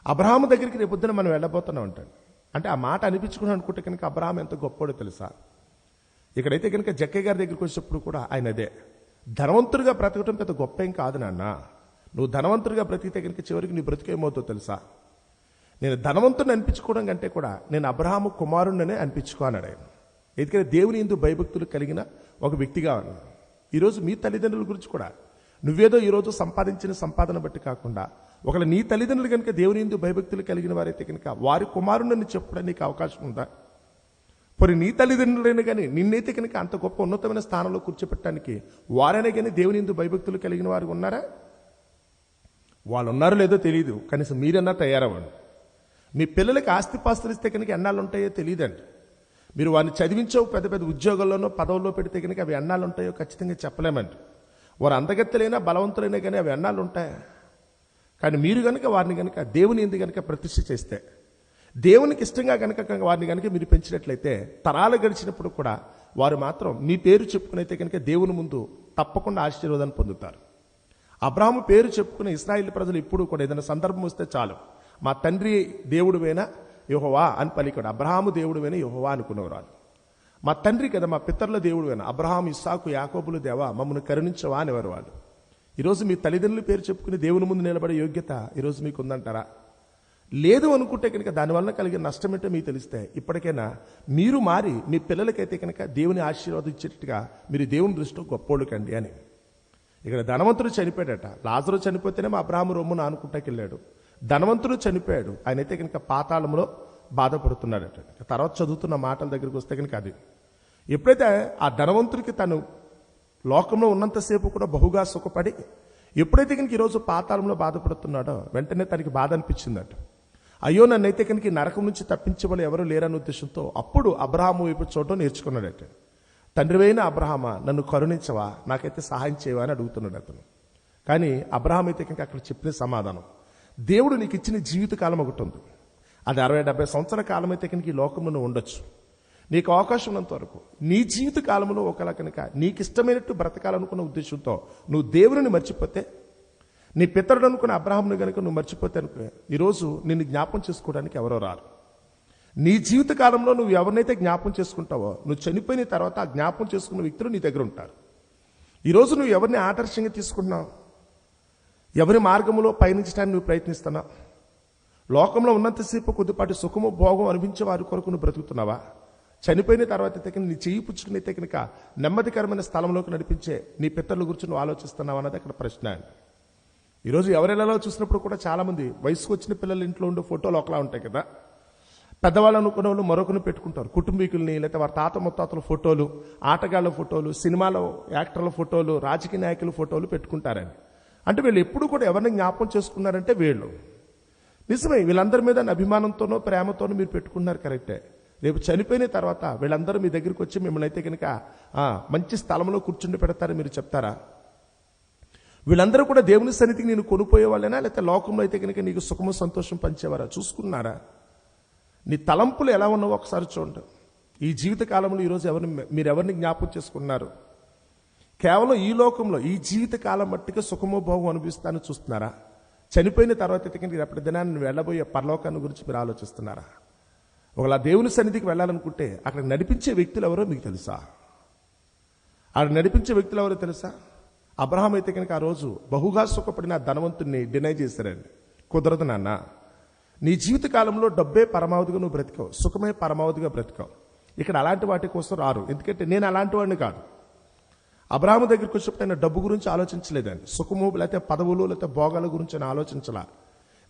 అబ్రహాము దగ్గరికి రేపొద్దున మనం వెళ్ళబోతున్నాం అంటాడు. అంటే ఆ మాట అనిపించుకుని అనుకుంటే కనుక అబ్రహాం ఎంత గొప్పోడో తెలుసా? ఇక్కడైతే కనుక జక్కయ్య గారి దగ్గరికి వచ్చినప్పుడు కూడా ఆయన అదే, ధనవంతుడిగా బ్రతకడం పెద్ద గొప్ప ఏం కాదు నాన్న. నువ్వు ధనవంతుడిగా బ్రతికితే కనుక చివరికి నీ బ్రతికేమవుతుందో తెలుసా? నేను ధనవంతుడిని అనిపించుకోవడం కంటే కూడా నేను అబ్రహాము కుమారుణ్ణనే అనిపించుకో అన్నాడు ఆయన. ఎందుకంటే దేవుని యందు భయభక్తులు కలిగిన ఒక వ్యక్తిగా ఉన్నాడు. ఈరోజు మీ తల్లిదండ్రుల గురించి కూడా నువ్వేదో ఈరోజు సంపాదించిన సంపాదన బట్టి కాకుండా ఒకవేళ నీ తల్లిదండ్రులు కనుక దేవుని యందు భయభక్తులు కలిగిన వారైతే కనుక వారి కుమారుణ్ణి చెప్పడం నీకు అవకాశం ఉందా? పోనీ నీ తల్లిదండ్రులైనా కానీ నిన్నైతే కనుక అంత గొప్ప ఉన్నతమైన స్థానంలో కూర్చోపెట్టడానికి వారైనా కానీ దేవుని యందు భయభక్తులు కలిగిన వారు ఉన్నారా? వాళ్ళు ఉన్నారో లేదో తెలియదు, కనీసం మీరన్నా తయారవ్వండి. మీ పిల్లలకి ఆస్తిపాస్తులు ఇస్తే కనుక ఎన్నాళ్ళు ఉంటాయో తెలియదండి. మీరు వారిని చదివించో పెద్ద పెద్ద ఉద్యోగాల్లోనో పదవుల్లో పెడితే కనుక అవి ఎన్నాళ్ళు ఉంటాయో ఖచ్చితంగా చెప్పలేమండి. వారు అందగత్తెలైనా బలవంతులైనా కానీ అవి ఎన్నాళ్ళు ఉంటాయా? కానీ మీరు కనుక వారిని కనుక దేవుని ఎందు కనుక ప్రతిష్ఠ చేస్తే, దేవునికి ఇష్టంగా కనుక వారిని కనుక మీరు పెంచినట్లయితే తరాలు గడిచినప్పుడు కూడా వారు మాత్రం మీ పేరు చెప్పుకునైతే కనుక దేవుని ముందు తప్పకుండా ఆశీర్వాదాన్ని పొందుతారు. అబ్రహాము పేరు చెప్పుకునే ఇశ్రాయేలు ప్రజలు ఇప్పుడు కూడా ఏదైనా సందర్భం వస్తే చాలు, మా తండ్రి దేవుడువేనా యెహోవా అని పలికాడు. అబ్రహాము దేవుడువేనా యెహోవా అనుకునేవారు. మా తండ్రి కదా, మా పితరుల దేవుడువేనా అబ్రహాము ఇస్సాకు యాకోబులు దేవా మమ్మల్ని కరుణించవా అనేవారు వాళ్ళు. ఈరోజు మీ తల్లిదండ్రుల పేరు చెప్పుకుని దేవుని ముందు నిలబడే యోగ్యత ఈరోజు మీకు ఉందంటారా? లేదు అనుకుంటే కనుక దానివల్ల కలిగే నష్టం ఏంటో మీకు తెలిస్తే ఇప్పటికైనా మీరు మారి మీ పిల్లలకైతే కనుక దేవుని ఆశీర్వాదం ఇచ్చేట్టుగా మీరు దేవుని దృష్టిలో గొప్పోళ్ళు కండి అని. ఇక్కడ ధనవంతుడు చనిపోయాడట. లాజరు చనిపోతేనే మా అబ్రహాము రొమ్మును ఆనుకుంటాకెళ్ళాడు. ధనవంతుడు చనిపోయాడు, ఆయనైతే కనుక పాతాళంలో బాధపడుతున్నాడట. తర్వాత చదువుతున్న మాటల దగ్గరికి వస్తే కనుక అది ఎప్పుడైతే ఆ ధనవంతుడికి తను లోకంలో ఉన్నంతసేపు కూడా బహుగా సుఖపడి ఎప్పుడైతే కనుక ఈరోజు పాతాళంలో బాధపడుతున్నాడో వెంటనే తనకి బాధ అనిపించిందట. అయ్యో నన్నైతే కనుక ఈ నరకం నుంచి తప్పించే వాళ్ళు ఎవరు లేరన్న ఉద్దేశంతో అప్పుడు అబ్రహాము వైపు చూడటం నేర్చుకున్నాడట. తండ్రివైన అబ్రహామా నన్ను కరుణించవా, నాకైతే సహాయం చేయవా అని అడుగుతున్నాడు అతను. కానీ అబ్రహాం అయితే కనుక అక్కడ చెప్పిన సమాధానం, దేవుడు నీకు ఇచ్చిన జీవితకాలం ఒకటి ఉంది, అది 60-70 సంవత్సరాల కాలం అయితే కనుక ఈ లోకంలో ఉండొచ్చు. నీకు అవకాశం ఉన్నంత వరకు నీ జీవిత కాలంలో ఒకలా కనుక నీకు ఇష్టమైనట్టు బ్రతకాలనుకున్న ఉద్దేశంతో నువ్వు దేవుని మర్చిపోతే, నీ పితరుడు అనుకున్న అబ్రహాంను కనుక నువ్వు మర్చిపోతే అనుకో, ఈరోజు నిన్ను జ్ఞాపం చేసుకోవడానికి ఎవరో రారు. నీ జీవిత కాలంలో నువ్వు ఎవరినైతే జ్ఞాపం చేసుకుంటావో నువ్వు చనిపోయిన తర్వాత ఆ జ్ఞాపం చేసుకున్న వ్యక్తులు నీ దగ్గర ఉంటారు. ఈరోజు నువ్వు ఎవరిని ఆదర్శంగా తీసుకుంటున్నావు? ఎవరి మార్గంలో పయనించడానికి నువ్వు ప్రయత్నిస్తున్నావు? లోకంలో ఉన్నంతసేపు కొద్దిపాటి సుఖము భోగం అనిపించే వారి కొరకు నువ్వు బ్రతుకుతున్నావా? చనిపోయిన తర్వాత అయితే నీ చేయి పుచ్చుకునైతే కనుక నెమ్మదికరమైన స్థలంలోకి నడిపించే నీ పితరుల గురించి నువ్వు ఆలోచిస్తున్నావు అన్నది అక్కడ ప్రశ్న. ఈరోజు ఎవరెలా చూసినప్పుడు కూడా చాలామంది వయసుకు వచ్చిన పిల్లల ఇంట్లో ఉండే ఫోటోలు ఒకలా ఉంటాయి కదా. పెద్దవాళ్ళు అనుకున్న వాళ్ళు మరొకరిని పెట్టుకుంటారు, కుటుంబీకుల్ని, లేకపోతే వారి తాత ముత్తాతల ఫోటోలు, ఆటగాళ్ల ఫోటోలు, సినిమాలో యాక్టర్ల ఫోటోలు, రాజకీయ నాయకుల ఫోటోలు పెట్టుకుంటారని. అంటే వీళ్ళు ఎప్పుడు కూడా ఎవరిని జ్ఞాపకం చేసుకున్నారంటే వీళ్ళు. నిజమే, వీళ్ళందరి మీద అభిమానంతోనో ప్రేమతోనో మీరు పెట్టుకున్నారు, కరెక్టే. రేపు చనిపోయిన తర్వాత వీళ్ళందరూ మీ దగ్గరికి వచ్చి మిమ్మల్ని అయితే కనుక మంచి స్థలంలో కూర్చుండి పెడతారని మీరు చెప్తారా? వీళ్ళందరూ కూడా దేవుని సన్నిధికి నేను కొనిపోయే వాళ్ళైనా, లేకపోతే లోకంలో అయితే కనుక నీకు సుఖము సంతోషం పంచేవారా? చూసుకున్నారా? నీ తలంపులు ఎలా ఉన్నావో ఒకసారి చూడండి. ఈ జీవిత కాలంలో ఈరోజు మీరు ఎవరిని జ్ఞాపకం చేసుకున్నారు? కేవలం ఈ లోకంలో ఈ జీవిత కాలం మట్టిగా సుఖమో భోగం అనిపిస్తానని చూస్తున్నారా? చనిపోయిన తర్వాత రేపటి దినాన్ని వెళ్ళబోయే పరలోకాన్ని గురించి మీరు ఆలోచిస్తున్నారా? ఒకలా దేవుని సన్నిధికి వెళ్ళాలనుకుంటే అక్కడ నడిపించే వ్యక్తులు ఎవరో మీకు తెలుసా? అక్కడ నడిపించే వ్యక్తులు ఎవరో తెలుసా? అబ్రహాం అయితే కనుక ఆ రోజు బహుగా సుఖపడిన ధనవంతుడిని డినై చేశారండి. కుదరదు నాన్న, నీ జీవిత కాలంలో డబ్బే పరమావధిగా నువ్వు బ్రతికావు, సుఖమే పరమావధిగా బ్రతికావు. ఇక్కడ అలాంటి వాటి కోసం రారు, ఎందుకంటే నేను అలాంటి వాడిని కాదు. అబ్రహాము దగ్గరికి వచ్చినప్పుడు ఆయన డబ్బు గురించి ఆలోచించలేదండి, సుఖము లేకపోతే పదవులు లేకపోతే భోగాల గురించి ఆయన ఆలోచించలా.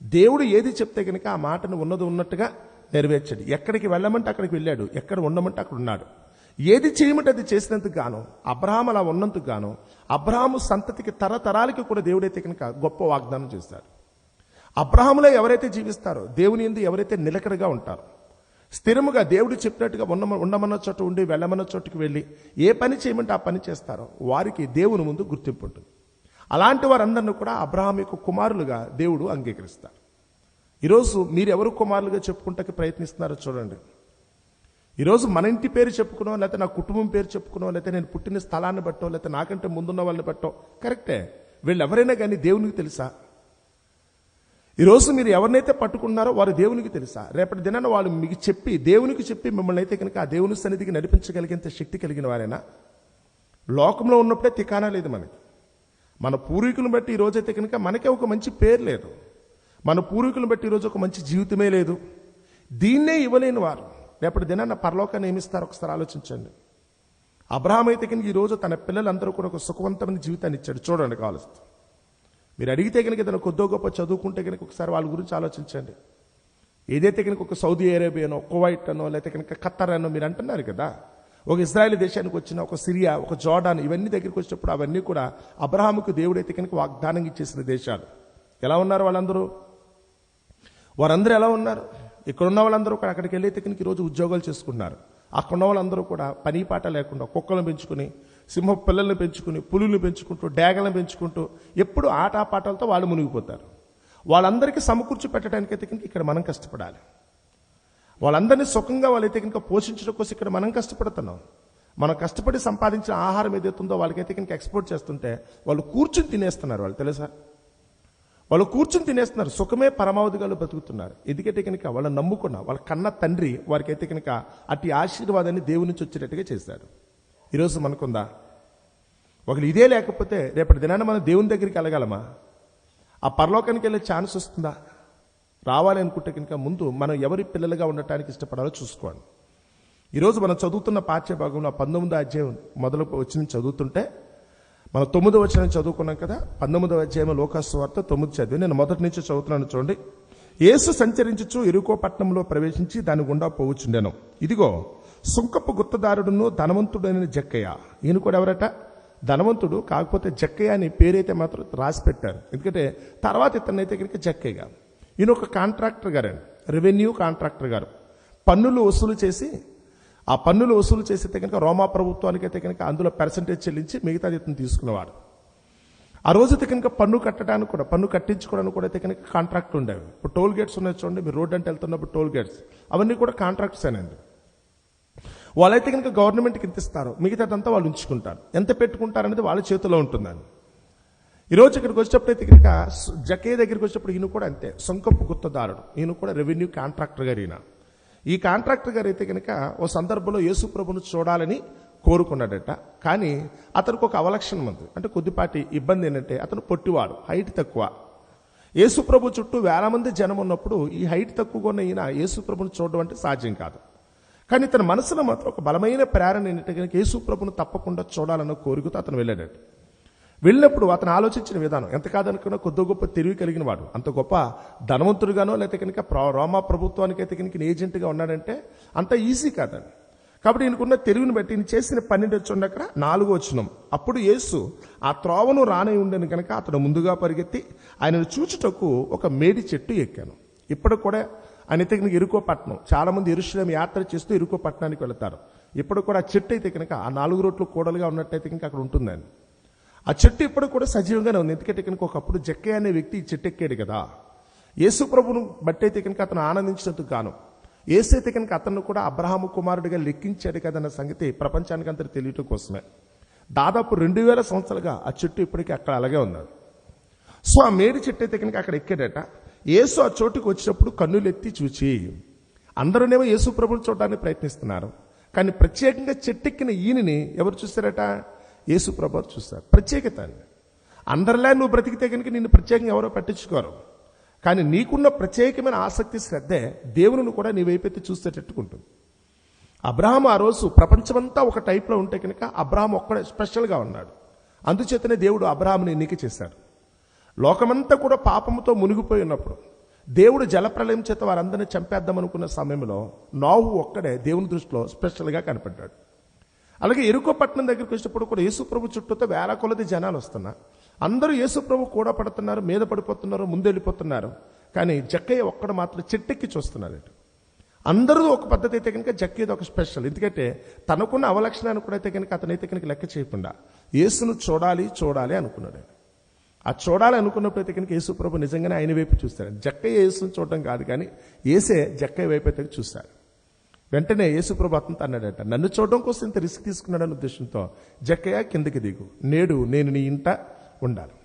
దేవుడు ఏది చెప్తే కనుక ఆ మాటను ఉన్నది ఉన్నట్టుగా నెరవేర్చాడు. ఎక్కడికి వెళ్ళమంటే అక్కడికి వెళ్ళాడు, ఎక్కడ ఉండమంటే అక్కడ ఉన్నాడు. ఏది చేయమంటే అది చేసినందుకు గాను, అబ్రహాం అలా ఉన్నందుకు గాను అబ్రహాము సంతతికి తరతరాలకి కూడా దేవుడైతే కనుక గొప్ప వాగ్దానం చేశాడు. అబ్రహాములో ఎవరైతే జీవిస్తారో, దేవుని యందు ఎవరైతే నిలకడగా ఉంటారో, స్థిరముగా దేవుడు చెప్పినట్టుగా ఉండమన్న చోట ఉండి వెళ్ళమన్న చోటుకి వెళ్ళి ఏ పని చేయమంటే ఆ పని చేస్తారో వారికి దేవుని ముందు గుర్తింపు ఉంటుంది. అలాంటి వారందరినీ కూడా అబ్రహాం యొక్క కుమారులుగా దేవుడు అంగీకరిస్తారు. ఈరోజు మీరు ఎవరు కుమారులుగా చెప్పుకుంటానికి ప్రయత్నిస్తున్నారో చూడండి. ఈరోజు మన ఇంటి పేరు చెప్పుకునో, లేకపోతే నా కుటుంబం పేరు చెప్పుకునో, లేకపోతే నేను పుట్టిన స్థలాన్ని బట్టో, లేకపోతే నాకంటే ముందున్న వాళ్ళని బట్టో కరెక్టే. వీళ్ళు ఎవరైనా కానీ దేవునికి తెలుసా? ఈరోజు మీరు ఎవరినైతే పట్టుకున్నారో వారు దేవునికి తెలుసా? రేపటి దినాన వాళ్ళు మీకు చెప్పి దేవునికి చెప్పి మిమ్మల్ని అయితే కనుక ఆ దేవుని సన్నిధికి నడిపించగలిగేంత శక్తి కలిగిన వారైనా? లోకంలో ఉన్నప్పుడే తికానా లేదు మనకి. మన పూర్వీకులను బట్టి ఈ రోజైతే కనుక మనకే ఒక మంచి పేరు లేదు, మన పూర్వీకులను బట్టి ఈరోజు ఒక మంచి జీవితమే లేదు. దీన్నే ఇవ్వలేని వారు రేపటి దినాన్న పరలోకాన్ని ఏమిస్తారు ఒకసారి ఆలోచించండి. అబ్రహాం అయితే కనుక ఈరోజు తన పిల్లలందరూ కూడా ఒక సుఖవంతమైన జీవితాన్ని ఇచ్చాడు. చూడండి, కావాల్సి మీరు అడిగితే కనుక ఏదైనా కొద్దో గొప్ప చదువుకుంటే కనుక ఒకసారి వాళ్ళ గురించి ఆలోచించండి. ఏదైతే కనుక ఒక సౌదీ అరేబియానో, కువైట్ అనో, లేకపోతే కనుక ఖత్తర్ అనో మీరు అంటున్నారు కదా, ఒక ఇజ్రాయెల్ దేశానికి వచ్చిన ఒక సిరియా, ఒక జోర్డాన్, ఇవన్నీ దగ్గరికి వచ్చినప్పుడు అవన్నీ కూడా అబ్రహాముకు దేవుడైతే కనుక వాగ్దానం ఇచ్చేసిన దేశాలు. ఎలా ఉన్నారు వాళ్ళందరూ? వారందరూ ఎలా ఉన్నారు? ఇక్కడ ఉన్న వాళ్ళందరూ కూడా అక్కడికి వెళ్ళైతే కనుక ఈరోజు ఉద్యోగాలు చేసుకున్నారు. అక్కడ ఉన్న వాళ్ళందరూ కూడా పని పాట లేకుండా కుక్కలను పెంచుకుని, సింహ పిల్లల్ని పెంచుకుని, పులుల్ని పెంచుకుంటూ, డేగలను పెంచుకుంటూ ఎప్పుడు ఆటపాటలతో వాళ్ళు మునిగిపోతారు. వాళ్ళందరికీ సమకూర్చి పెట్టడానికైతే కనుక ఇక్కడ మనం కష్టపడాలి. వాళ్ళందరినీ సుఖంగా వాళ్ళైతే కనుక పోషించడం కోసం ఇక్కడ మనం కష్టపడుతున్నాం. మనం కష్టపడి సంపాదించిన ఆహారం ఏదైతుందో వాళ్ళకైతే కనుక ఎక్స్పోర్ట్ చేస్తుంటే వాళ్ళు కూర్చుని తినేస్తున్నారు. వాళ్ళు తెలుసా? వాళ్ళు కూర్చుని తినేస్తున్నారు, సుఖమే పరమావధిగా బతుకుతున్నారు. ఎందుకంటే కనుక వాళ్ళు నమ్ముకున్న వాళ్ళ కన్న తండ్రి వారికైతే కనుక అట్టి ఆశీర్వాదాన్ని దేవుని నుంచి వచ్చేటట్టుగా చేశాడు. ఈరోజు మనకుందా? ఒకళ్ళు ఇదే లేకపోతే రేపటి దినాన్ని మనం దేవుని దగ్గరికి వెళ్ళగలమా? ఆ పరలోకానికి వెళ్ళే ఛాన్స్ వస్తుందా? రావాలి అనుకుంటే కనుక ముందు మనం ఎవరి పిల్లలుగా ఉండటానికి ఇష్టపడాలో చూసుకోండి. ఈరోజు మనం చదువుతున్న పాఠ్య భాగంలో 19వ అధ్యాయం మొదలు వచ్చి చదువుతుంటే మనం 9వ వచనం చదువుకున్నాం కదా. 19వ అధ్యాయం లోకాసు వార్త 9 చదివి నేను మొదటి నుంచి చదువుతున్నాను చూడండి. యేసు సంచరించుచు యెరికో పట్టణంలో ప్రవేశించి దాని గుండా పోవుచుండెను. ఇదిగో సుంకపు గుత్తదారుడును ధనవంతుడైన జక్కయ్య. ఈయన కూడా ఎవరట? ధనవంతుడు, కాకపోతే జక్కయ్య అని పేరైతే మాత్రం రాసి పెట్టారు. ఎందుకంటే తర్వాత ఇతనైతే కనుక జక్కయ్య. ఈయన ఒక కాంట్రాక్టర్ గారు, రెవెన్యూ కాంట్రాక్టర్ గారు. పన్నులు వసూలు చేసి ఆ పన్నులు వసూలు చేస్తే కనుక రోమా ప్రభుత్వానికి అయితే కనుక అందులో పర్సంటేజ్ చెల్లించి మిగతాది ఇతను తీసుకునేవాడు. ఆ రోజైతే కనుక పన్ను కట్టడానికి కూడా, పన్ను కట్టించుకోవడానికి కూడా అయితే కనుక కాంట్రాక్ట్ ఉండేవి. ఇప్పుడు టోల్ గేట్స్ ఉన్నాయి చూడండి, మీరు రోడ్ అంటే వెళ్తున్నప్పుడు టోల్ గేట్స్ అవన్నీ కూడా కాంట్రాక్ట్స్ అనండి. వాళ్ళైతే కనుక గవర్నమెంట్కి ఎంత ఇస్తారో మిగతాదంతా వాళ్ళు ఉంచుకుంటారు. ఎంత పెట్టుకుంటారు అనేది వాళ్ళ చేతిలో ఉంటుందని. ఈరోజు ఇక్కడికి వచ్చేటప్పుడు అయితే కనుక జక్కయ్య దగ్గరికి వచ్చేటప్పుడు ఈయన కూడా అంతే, సొంకపు గుత్తదారుడు. ఈయన కూడా రెవెన్యూ కాంట్రాక్టర్ గారు. ఈ కాంట్రాక్టర్ గారు అయితే కనుక ఓ సందర్భంలో యేసు ప్రభును చూడాలని కోరుకున్నాడట. కానీ అతనికి ఒక అవలక్షణం ఉంది. అంటే కొద్దిపాటి ఇబ్బంది ఏంటంటే అతను పొట్టివాడు, హైట్ తక్కువ. యేసు ప్రభు చుట్టూ వేల మంది జనం ఉన్నప్పుడు ఈ హైట్ తక్కువగా ఉన్న ఈయన యేసు ప్రభును చూడడం అంటే సాధ్యం కాదు. కానీ తన మనసులో మాత్రం ఒక బలమైన ప్రేరణ ఏంటంటే కనుక యేసు ప్రభును తప్పకుండా చూడాలన్న కోరికతో అతను వెళ్ళాడట. వెళ్ళినప్పుడు అతను ఆలోచించిన విధానం ఎంత కాదనుకున్నా కొద్ది గొప్ప తెలివి కలిగిన వాడు. అంత గొప్ప ధనవంతుడుగానో లేకపోతే కనుక రోమా ప్రభుత్వానికి అయితే కనుక ఏజెంట్గా ఉన్నాడంటే అంత ఈజీ కాదండి. కాబట్టి ఈయనకున్న తెలివిని బట్టి ఈయన చేసిన 12 చూడండి అక్కడ 4వ వచనం. అప్పుడు యేసు ఆ త్రోవను రానై ఉండని కనుక అతను ముందుగా పరిగెత్తి ఆయనను చూచుటకు ఒక మేడి చెట్టు ఎక్కాను. ఇప్పుడు కూడా ఆయన అయితే కనుక యెరికో పట్టణం, చాలా మంది యెరూషలేము యాత్ర చేస్తూ యెరికో పట్టణానికి వెళతారు. ఇప్పుడు కూడా ఆ చెట్టు అయితే కనుక ఆ 4 రోట్లు కూడలుగా ఉన్నట్టయితే కనుక అక్కడ ఉంటుందండి. ఆ చెట్టు ఇప్పుడు కూడా సజీవంగానే ఉంది. ఎందుకంటే కనుక ఒకప్పుడు జక్కయ్య అనే వ్యక్తి ఈ చెట్టు ఎక్కాడు కదా. యేసు ప్రభును బట్టి అయితే కనుక అతను ఆనందించినందుకు గాను యేసు అయితే కనుక అతను కూడా అబ్రహాము కుమారుడిగా లెక్కించాడు కదన్న సంగతి ప్రపంచానికి అంతా తెలియటం కోసమే. దాదాపు 2000 సంవత్సరాలుగా ఆ చెట్టు ఇప్పటికీ అక్కడ అలాగే ఉన్నది. సో ఆ మేడి చెట్టు అయితే కనుక అక్కడ ఎక్కాడట. యేసు ఆ చోటుకు వచ్చినప్పుడు కన్నులు ఎత్తి చూచి, అందరూనేమో యేసు ప్రభుని చూడడానికి ప్రయత్నిస్తున్నారు, కానీ ప్రత్యేకంగా చెట్టెక్కిన ఈయనని ఎవరు చూస్తారట? యేసు ప్రభు చూస్తారు. ప్రత్యేకత అండి. అందరిలా నువ్వు బ్రతికితే కనుక నిన్ను ప్రత్యేకంగా ఎవరో పట్టించుకోరు, కానీ నీకున్న ప్రత్యేకమైన ఆసక్తి, శ్రద్ధే దేవుని కూడా నీ వైపెత్తి చూసేటట్టుకుంటుంది. అబ్రహాం ఆ రోజు ప్రపంచమంతా ఒక టైప్లో ఉంటే కనుక అబ్రహాం ఒక్కడే స్పెషల్గా ఉన్నాడు. అందుచేతనే దేవుడు అబ్రహాంని ఎన్నిక చేశాడు. లోకమంతా కూడా పాపంతో మునిగిపోయి ఉన్నప్పుడు దేవుడు జలప్రలయం చేత వారందరినీ చంపేద్దాం అనుకున్న సమయంలో నోహు ఒక్కడే దేవుని దృష్టిలో స్పెషల్గా కనపడ్డాడు. అలాగే ఎరుకో పట్టణం దగ్గరికి వచ్చినప్పుడు కూడా యేసుప్రభు చుట్టూతో వేల కొలది జనాలు వస్తున్నారు. అందరూ యేసుప్రభు కూడా పడుతున్నారు, మీద పడిపోతున్నారు, ముందెళ్ళిపోతున్నారు. కానీ జక్కయ్య ఒక్కడు మాత్రం చెట్టెక్కి చూస్తున్నాడు. అందరూ ఒక పద్ధతి అయితే కనుక జక్కయ్యది ఒక స్పెషల్. ఎందుకంటే తనకున్న అవలక్షణాన్ని కూడా అయితే కనుక అతనైతే కనుక లెక్క చేయకుండా యేసును చూడాలి చూడాలి అనుకున్నాడు. ఆ చూడాలి అనుకున్నప్పుడు అయితే కనుక యేసుప్రభు నిజంగానే ఆయన వైపు చూస్తాడు. జక్కయ్య యేసును చూడడం కాదు, కానీ యేసే జక్కయ్య వైపు అయితే చూశాడు. వెంటనే యేసుప్రభు అతనితో అన్నాడట, నన్ను చూడడం కోసం ఇంత రిస్క్ తీసుకున్నాడన్న ఉద్దేశంతో, జక్కయ్య కిందకి దిగు, నేడు నేను నీ ఇంట ఉండాలి.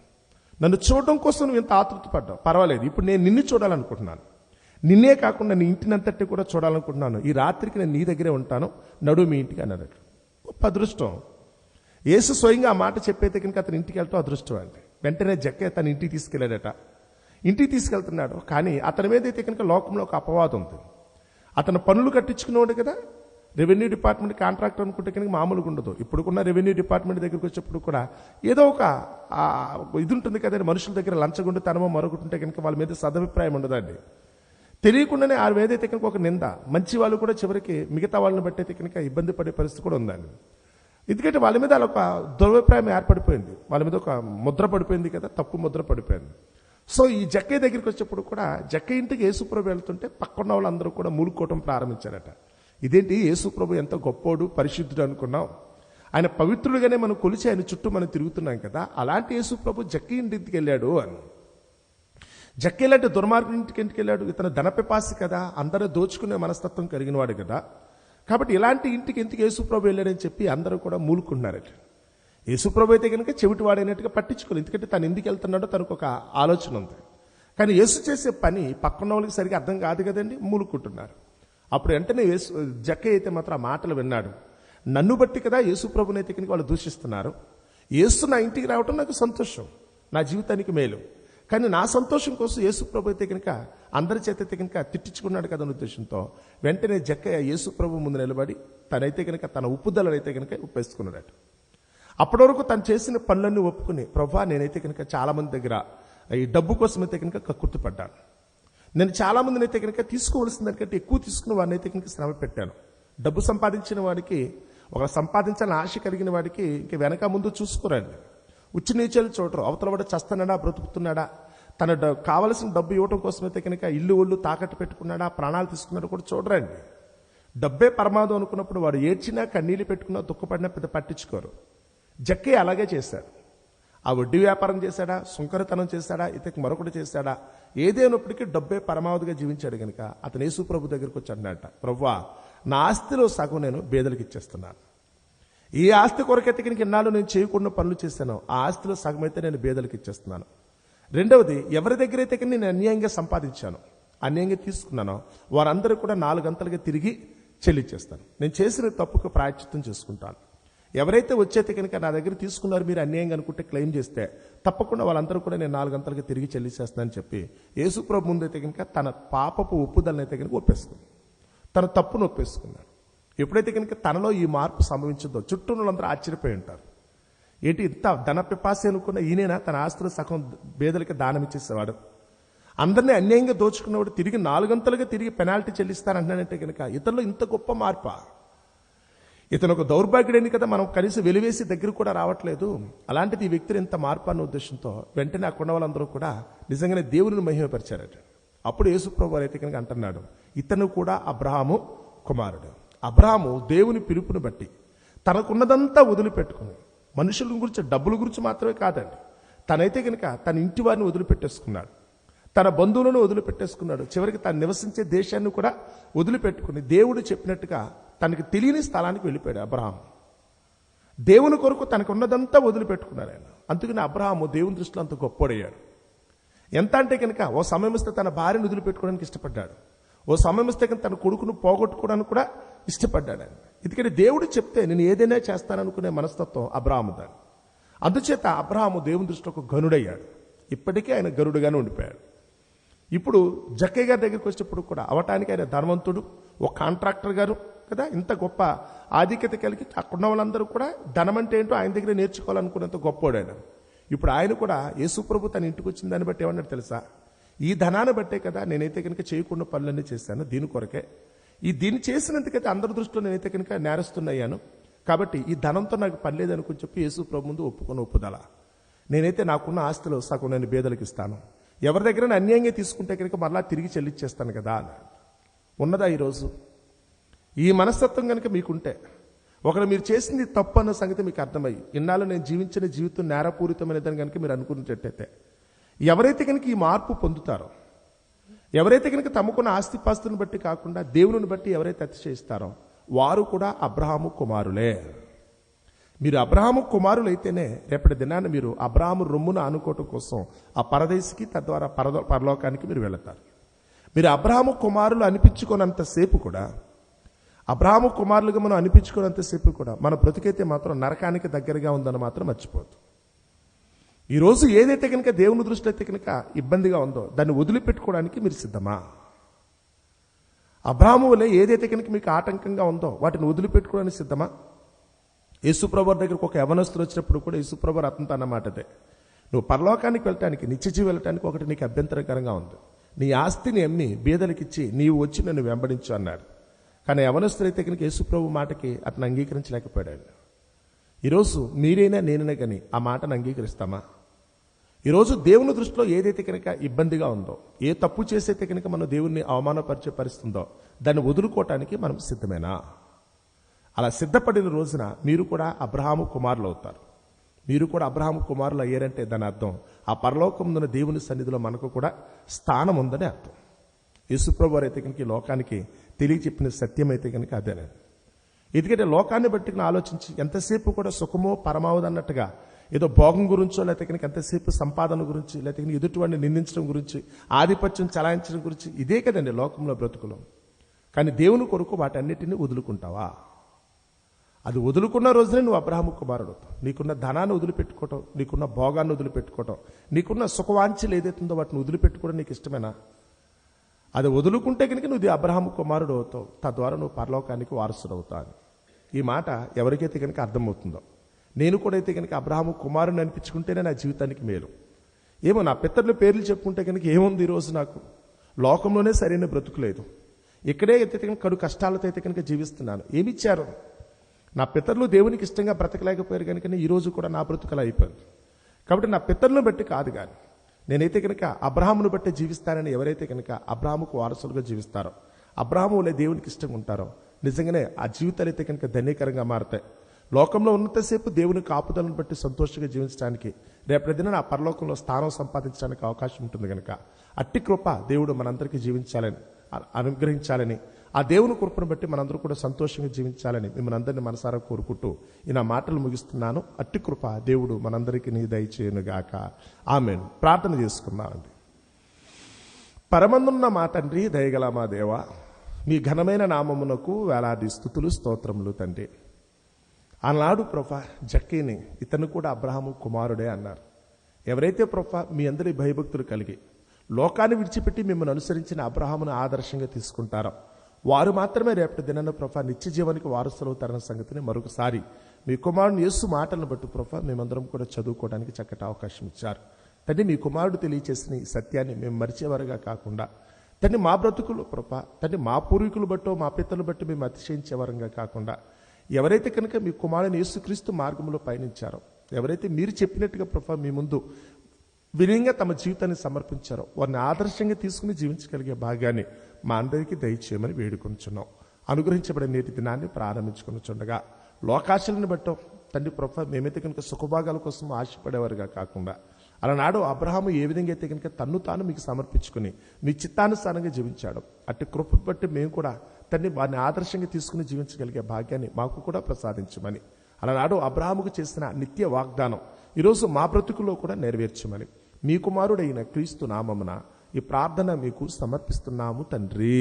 నన్ను చూడడం కోసం నువ్వు ఇంత ఆతృత పడ్డావు, పర్వాలేదు, ఇప్పుడు నేను నిన్ను చూడాలనుకుంటున్నాను. నిన్నే కాకుండా నీ ఇంటినంతటి కూడా చూడాలనుకుంటున్నాను. ఈ రాత్రికి నేను నీ దగ్గరే ఉంటాను, నడు మీ ఇంటికి అన్నాడట. గొప్ప అదృష్టం. యేసు స్వయంగా ఆ మాట చెప్పైతే కనుక అతని ఇంటికి వెళ్తాం అదృష్టం అండి. వెంటనే జక్కయ్య తన ఇంటికి తీసుకెళ్ళాడట. ఇంటికి తీసుకెళ్తున్నాడు, కానీ అతని మీద అయితే కనుక లోకంలో ఒక అపవాదం ఉంది. అతను పనులు కట్టించుకునేవాడు కదా, రెవెన్యూ డిపార్ట్మెంట్ కాంట్రాక్టర్ అనుకుంటే కనుక మామూలుగా ఉండదు. ఇప్పుడుకున్న రెవెన్యూ డిపార్ట్మెంట్ దగ్గరికి వచ్చేప్పుడు కూడా ఏదో ఒక ఇది ఉంటుంది కదండి, మనుషుల దగ్గర లంచగొండి తనమో మరొకటి ఉంటే కనుక వాళ్ళ మీద సదభిప్రాయం ఉండదండి. తెలియకుండానే ఆ మీద అయితే కనుక ఒక నింద, మంచి వాళ్ళు కూడా చివరికి మిగతా వాళ్ళని బట్టి అయితే కనుక ఇబ్బంది పడే పరిస్థితి కూడా ఉందండి. ఎందుకంటే వాళ్ళ మీద ఒక దురభిప్రాయం ఏర్పడిపోయింది, వాళ్ళ మీద ఒక ముద్ర పడిపోయింది కదా, తప్పు ముద్ర పడిపోయింది. సో ఈ జక్కయ్య దగ్గరికి వచ్చేప్పుడు కూడా జక్కయ్య ఇంటికి యేసుప్రభు వెళ్తుంటే పక్కన్న వాళ్ళందరూ కూడా మూలుకోవటం ప్రారంభించారట. ఇదేంటి, యేసుప్రభు ఎంత గొప్పోడు, పరిశుద్ధుడు అనుకున్నాం, ఆయన పవిత్రుడుగానే మనం కొలిచి ఆయన చుట్టూ మనం తిరుగుతున్నాం కదా, అలాంటి యేసుప్రభు జక్కయ్య ఇంటికి వెళ్ళాడు అని. జక్కయ్య లాంటి దుర్మార్గుడి ఇంటికి వెళ్ళాడు. ఇతను ధనపిపాసి కదా, అందరూ దోచుకునే మనస్తత్వం కలిగిన వాడు కదా, కాబట్టి ఇలాంటి ఇంటికి ఎందుకు యేసుప్రభు వెళ్ళాడని చెప్పి అందరూ కూడా మూలుకుంటున్నారట. యేసుప్రభు అయితే కనుక చెవిటి వాడైనట్టుగా పట్టించుకోలేదు, ఎందుకంటే తను ఎందుకు వెళ్తున్నాడో తనకు ఒక ఆలోచన ఉంది. కానీ యేసు చేసే పని పక్కన వాళ్ళకి సరిగా అర్థం కాదు కదండి, మూలుకుంటున్నారు. అప్పుడు వెంటనే జక్కయ్య అయితే మాత్రం ఆ మాటలు విన్నాడు. నన్ను బట్టి కదా యేసుప్రభుని అయితే కనుక వాళ్ళు దూషిస్తున్నారు, యేసు నా ఇంటికి రావటం నాకు సంతోషం, నా జీవితానికి మేలు, కానీ నా సంతోషం కోసం యేసుప్రభు అయితే కనుక అందరి చేత అయితే కనుక తిట్టించుకున్నాడు కదా అనే ఉద్దేశంతో వెంటనే జక్కయ్య యేసుప్రభు ముందు నిలబడి తనైతే కనుక తన ఉప్పుదలనైతే కనుక ఉప్పేసుకున్నాడట. అప్పటి వరకు తను చేసిన పనులన్నీ ఒప్పుకుని, ప్రభా నేనైతే కనుక చాలా మంది దగ్గర ఈ డబ్బు కోసం అయితే కనుక కక్కుర్తిపడ్డాను, నేను చాలా మందిని అయితే కనుక తీసుకోవలసిన దానికంటే ఎక్కువ తీసుకున్న వాడిని అయితే కనుక శ్రమ పెట్టాను. డబ్బు సంపాదించిన వాడికి, ఒక సంపాదించాలని ఆశ కలిగిన వాడికి ఇంక వెనక ముందు చూసుకోరండి, ఉచ్చి నీచాలు చూడరు. అవతల వాడు చస్తున్నాడా బ్రతుకుతున్నాడా, తన కావలసిన డబ్బు ఇవ్వడం కోసం అయితే కనుక ఇల్లు ఒళ్ళు తాకట్టు పెట్టుకున్నాడా, ప్రాణాలు తీసుకున్నాడా కూడా చూడరండి. డబ్బే పరమాదం అనుకున్నప్పుడు వాడు ఏడ్చినా కన్నీళ్ళు పెట్టుకున్నా దుఃఖపడినా పెద్ద పట్టించుకోరు. జక్కయ్య అలాగే చేశాడు. ఆ వడ్డీ వ్యాపారం చేశాడా, సుంకరతనం చేశాడా, ఇతనికి మరొకటి చేశాడా, ఏదైనప్పటికీ డబ్బే పరమావధిగా జీవించాడు కనుక అతను యేసుప్రభు దగ్గరికి వచ్చి అన్నట, ప్రభువా నా ఆస్తిలో సగం నేను బేదలకు ఇచ్చేస్తున్నాను. ఈ ఆస్తి కొరకైతే కనుక ఇన్నాళ్ళు నేను చేయకుండా పనులు చేశాను, ఆ ఆస్తిలో సగం అయితే నేను బేదలకు ఇచ్చేస్తున్నాను. రెండవది, ఎవరి దగ్గర అయితే కనుక నేను అన్యాయంగా సంపాదించాను, అన్యాయంగా తీసుకున్నానో వారందరూ కూడా 4 గంటలుగా తిరిగి చెల్లించేస్తాను. నేను చేసిన తప్పుకు ప్రాయశ్చిత్తం చేసుకుంటాను. ఎవరైతే వచ్చేతే కనుక నా దగ్గర తీసుకున్నారు మీరు అన్యాయంగా అనుకుంటే క్లెయిమ్ చేస్తే తప్పకుండా వాళ్ళందరూ కూడా నేను 4 గంటలుగా తిరిగి చెల్లిసేస్తానని చెప్పి యేసుప్రభు ముందైతే కనుక తన పాపపు ఒప్పుదలను అయితే కనుక ఒప్పేసుకుంది, తన తప్పును ఒప్పేసుకున్నాడు. ఎప్పుడైతే కనుక తనలో ఈ మార్పు సంభవించిందో చుట్టూ వాళ్ళందరూ ఆశ్చర్యపోయి ఉంటారు. ఏంటి ఇంత ధన పిపాసి అనుకున్న ఈయనేనా తన ఆస్తులు సగం బేదలకి దానం ఇచ్చేసేవాడు, అందరినీ అన్యాయంగా దోచుకున్నవాడు తిరిగి 4 గంటలుగా తిరిగి పెనాల్టీ చెల్లిస్తానంటున్నాడంటే కనుక ఇతరులో ఇంత గొప్ప మార్పా? ఇతను ఒక దౌర్భాగ్యుడని కదా మనం కనీసం వెలివేసి దగ్గర కూడా రావట్లేదు, అలాంటిది ఈ వ్యక్తిని ఇంత మార్పు అన్న ఉద్దేశంతో వెంటనే ఆ కొండ వాళ్ళందరూ కూడా నిజంగానే దేవుని మహిమపరిచారట. అప్పుడు యేసుప్రభు అయితే కనుక అంటున్నాడు, ఇతను కూడా అబ్రహాము కుమారుడు. అబ్రహాము దేవుని పిలుపుని బట్టి తనకున్నదంతా వదిలిపెట్టుకుని, మనుషుల గురించి డబ్బుల గురించి మాత్రమే కాదండి, తనైతే కనుక తన ఇంటి వారిని వదిలిపెట్టేసుకున్నాడు, తన బంధువులను వదిలిపెట్టేసుకున్నాడు, చివరికి తను నివసించే దేశాన్ని కూడా వదిలిపెట్టుకుని దేవుడు చెప్పినట్టుగా తనకి తెలియని స్థలానికి వెళ్ళిపోయాడు అబ్రహాం. దేవుని కొరకు తనకున్నదంతా వదిలిపెట్టుకున్నారు ఆయన. అందుకని అబ్రహాము దేవుని దృష్టిలో అంత గొప్పోడయ్యాడు. ఎంత అంటే కనుక ఓ సమయం ఇస్తే తన భార్యను వదిలిపెట్టుకోవడానికి ఇష్టపడ్డాడు. ఓ సమయం ఇస్తే కనుక తన కొడుకును పోగొట్టుకోవడానికి కూడా ఇష్టపడ్డాడు ఆయన. ఎందుకంటే దేవుడు చెప్తే నేను ఏదైనా చేస్తాననుకునే మనస్తత్వం అబ్రహాము దాన్ని. అందుచేత అబ్రహాము దేవుని దృష్టిలో ఒక గనుడయ్యాడు. ఇప్పటికీ ఆయన గనుడుగానే ఉండిపోయాడు. ఇప్పుడు జక్కయ్య గారి దగ్గరికి వచ్చేప్పుడు కూడా అవటానికి ఆయన ధనవంతుడు, ఒక కాంట్రాక్టర్ గారు కదా, ఇంత గొప్ప ఆధిక్యత కలిగి అక్కడున్న వాళ్ళందరూ కూడా ధనం అంటే ఏంటో ఆయన దగ్గర నేర్చుకోవాలనుకున్నంత గొప్పోడు ఆయన. ఇప్పుడు ఆయన కూడా యేసుప్రభు తన ఇంటికి వచ్చిన దాన్ని బట్టి ఏమన్నాడు తెలుసా? ఈ ధనాన్ని బట్టే కదా నేనైతే కనుక చేయకుండా పనులన్నీ చేశాను, దీని కొరకే. దీన్ని చేసినందుకైతే అందరి దృష్టిలో నేనైతే కనుక నేరస్తున్నాను. కాబట్టి ఈ ధనంతో నాకు పని లేదనుకుని చెప్పి యేసుప్రభు ముందు ఒప్పుదల. నేనైతే నాకున్న ఆస్తిలో సగం నేను బేదలకు ఇస్తాను, ఎవరి దగ్గర అన్యాయంగా తీసుకుంటే కనుక మరలా తిరిగి చెల్లించేస్తాను కదా అన్నాడు. ఉన్నదా ఈరోజు ఈ మనస్తత్వం కనుక మీకుంటే, ఒకరు మీరు చేసింది తప్పు అన్న సంగతి మీకు అర్థమయ్యి ఇన్నాళ్ళు నేను జీవించిన జీవితం నేరపూరితమైనదని కనుక మీరు అనుకున్నట్టయితే, ఎవరైతే కనుక ఈ మార్పు పొందుతారో, ఎవరైతే కనుక తమకున్న ఆస్తిపాస్తులను బట్టి కాకుండా దేవుని బట్టి ఎవరైతే అతిశయిస్తారో వారు కూడా అబ్రహాము కుమారులే. మీరు అబ్రహాము కుమారులు అయితేనే రేపటి దినాన మీరు అబ్రహాము రొమ్మును ఆనుకోవటం కోసం ఆ పరదేశికి, తద్వారా పరలోకానికి మీరు వెళతారు. మీరు అబ్రహాము కుమారులు అనిపించుకున్నంతసేపు కూడా, అబ్రహాము కుమారులుగా మనం అనిపించుకున్నంతసేపు కూడా మన బ్రతికైతే మాత్రం నరకానికి దగ్గరగా ఉందని మాత్రం మర్చిపోదు. ఈరోజు ఏదైతే కనుక దేవుని దృష్టిలో అయితే కనుక ఇబ్బందిగా ఉందో దాన్ని వదిలిపెట్టుకోవడానికి మీరు సిద్ధమా? అబ్రహాము వలె ఏదైతే కనుక మీకు ఆటంకంగా ఉందో వాటిని వదిలిపెట్టుకోవడానికి సిద్ధమా? యేసుప్రభు దగ్గరకు ఒక యవనస్తులు వచ్చినప్పుడు కూడా యేసుప్రభు అతనితో అన్నమాట అదే, నువ్వు పరలోకానికి వెళ్ళటానికి, నిత్యజీవి వెళ్ళటానికి ఒకటి నీకు అభ్యంతరకరంగా ఉంది, నీ ఆస్తిని అమ్మి బీదలకిచ్చి నీవు వచ్చి నన్ను వెంబడించు అన్నాడు. కానీ యవనస్తులైతే కనుక యేసుప్రభు మాటకి అతను అంగీకరించలేకపోయాడు. ఈరోజు మీరైనా నేనైనా కానీ ఆ మాటను అంగీకరిస్తామా? ఈరోజు దేవుని దృష్టిలో ఏదైతే కనుక ఇబ్బందిగా ఉందో, ఏ తప్పు చేసైతే కనుక మనం దేవుణ్ణి అవమానపరిచే పరిస్థితుందో దాన్ని వదులుకోవటానికి మనం సిద్ధమేనా? అలా సిద్ధపడిన రోజున మీరు కూడా అబ్రహాము కుమారులు అవుతారు. మీరు కూడా అబ్రహాము కుమారులు అయ్యారంటే దాని అర్థం ఆ పరలోకమున్న దేవుని సన్నిధిలో మనకు కూడా స్థానం ఉందని అర్థం. యేసుప్రభు అయితే కనుక ఈ లోకానికి తెలియచెప్పిన సత్యం అయితే కనుక అదేనండి. ఎందుకంటే లోకాన్ని బట్టి ఆలోచించి ఎంతసేపు కూడా సుఖమో పరమావధి అన్నట్టుగా ఏదో భోగం గురించో, లేకపోతే కనుక ఎంతసేపు సంపాదన గురించి, లేకపోతే కనుక ఎదుటివాడిని నిందించడం గురించి, ఆధిపత్యం చలాయించడం గురించి, ఇదే కదండి లోకంలో బ్రతుకులు. కానీ దేవుని కొరకు వాటన్నిటిని వదులుకుంటావా? అది వదులుకున్న రోజునే నువ్వు అబ్రహాము కుమారుడు. నీకున్న ధనాన్ని వదిలిపెట్టుకోవటం, నీకున్న భోగాన్ని వదిలిపెట్టుకోవటం, నీకున్న సుఖవాంఛలు ఏదైతుందో వాటిని వదిలిపెట్టుకోవడం నీకు ఇష్టమేనా? అది వదులుకుంటే కనుక నువ్వు అబ్రహాము కుమారుడు అవుతావు, తద్వారా నువ్వు పరలోకానికి వారసుడు అవుతావు. ఈ మాట ఎవరికైతే కనుక అర్థమవుతుందో, నేను కూడా అయితే కనుక అబ్రహాము కుమారుని అనిపించుకుంటేనే నా జీవితానికి మేలు. ఏమో నా పితరుల పేర్లు చెప్పుకుంటే కనుక ఏముంది, ఈరోజు నాకు లోకంలోనే సరైన బ్రతుకులేదు, ఇక్కడే అయితే కనుక కడు కష్టాలతో అయితే కనుక జీవిస్తున్నాను. ఏమిచ్చారు? నా పితరులు దేవునికి ఇష్టంగా బ్రతకలేకపోయారు కనుక ఈరోజు కూడా నా బ్రతుకలా అయిపోయింది. కాబట్టి నా పితరులను బట్టి కాదు, కానీ నేనైతే కనుక అబ్రహామును బట్టి జీవిస్తానని ఎవరైతే కనుక అబ్రహాముకు వారసులుగా జీవిస్తారో, అబ్రహాము వలె దేవునికి ఇష్టంగా ఉంటారో, నిజంగానే ఆ జీవితాలు అయితే కనుక ధన్యకరంగా మారతాయి. లోకంలో ఉన్నంతసేపు దేవుని కాపుదలను బట్టి సంతోషంగా జీవించడానికి, రేపటి దిన ఆ పరలోకంలో స్థానం సంపాదించడానికి అవకాశం ఉంటుంది కనుక అట్టి కృప దేవుడు మనందరికీ జీవించాలని, అనుగ్రహించాలని, ఆ దేవుని కృపను బట్టి మనందరూ కూడా సంతోషంగా జీవించాలని మిమ్మల్ని అందరినీ మనసారా కోరుకుంటూ ఈ నా మాటలు ముగిస్తున్నాను. అట్టి కృప దేవుడు మనందరికీ నీ దయచేయునుగాక. ఆమేన్. ప్రార్థన చేసుకున్నామండి. పరమందున్న మా తండ్రి, దయగల మా దేవ, మీ ఘనమైన నామమునకు వేలాది స్తుతులు స్తోత్రములు తండ్రి. ఆనాడు ప్రభా జక్కీని, ఇతను కూడా అబ్రహాము కుమారుడే అన్నారు. ఎవరైతే ప్రభా మీ అందరి భయభక్తులు కలిగి లోకాన్ని విడిచిపెట్టి మిమ్మల్ని అనుసరించిన అబ్రహామును ఆదర్శంగా తీసుకుంటారో వారు మాత్రమే రేపటి దినాన ప్రభా నిత్య జీవానికి వారసులవుతారన్న సంగతిని మరొకసారి మీ కుమారుని యేసు మాటలను బట్టి ప్రభా మేమందరం కూడా చదువుకోవడానికి చక్కటి అవకాశం ఇచ్చారు తండ్రి. మీ కుమారుడు తెలియచేసిన ఈ సత్యాన్ని మేము మరిచేవారుగా కాకుండా తండ్రి మా బ్రతుకులు ప్రభా తండ్రి మా పూర్వీకులు బట్టో మా పితరులు బట్టి మేము అతిశయించేవారంగా కాకుండా ఎవరైతే కనుక మీ కుమారుని యేసుక్రీస్తు మార్గంలో పయనించారో, ఎవరైతే మీరు చెప్పినట్టుగా ప్రభా మీ ముందు వినయంగా తమ జీవితాన్ని సమర్పించారో వారిని ఆదర్శంగా తీసుకుని జీవించగలిగే భాగ్యాన్ని మా అందరికీ దయచేయమని వేడుకొంచున్నాం. అనుగ్రహించబడే నేటి దినాన్ని ప్రారంభించుకొనిచుండగా లోకాశలను బట్టో తండ్రి ప్రభా మేమైతే కనుక సుఖభాగాల కోసం ఆశపడేవారుగా కాకుండా అలనాడు అబ్రహాము ఏ విధంగా అయితే కనుక తన్ను తాను మీకు సమర్పించుకుని మీ చిత్తానుసారంగా జీవించాడు, అట్టి కృప బట్టి మేము కూడా తండ్రి వారిని ఆదర్శంగా తీసుకుని జీవించగలిగే భాగ్యాన్ని మాకు కూడా ప్రసాదించమని అలనాడు అబ్రహాముకు చేసిన నిత్య వాగ్దానం ఈరోజు మా బ్రతుకులో కూడా నెరవేర్చమని మీ కుమారుడైన క్రీస్తు నామమున ఈ ప్రార్థన మీకు సమర్పిస్తున్నాము తండ్రి.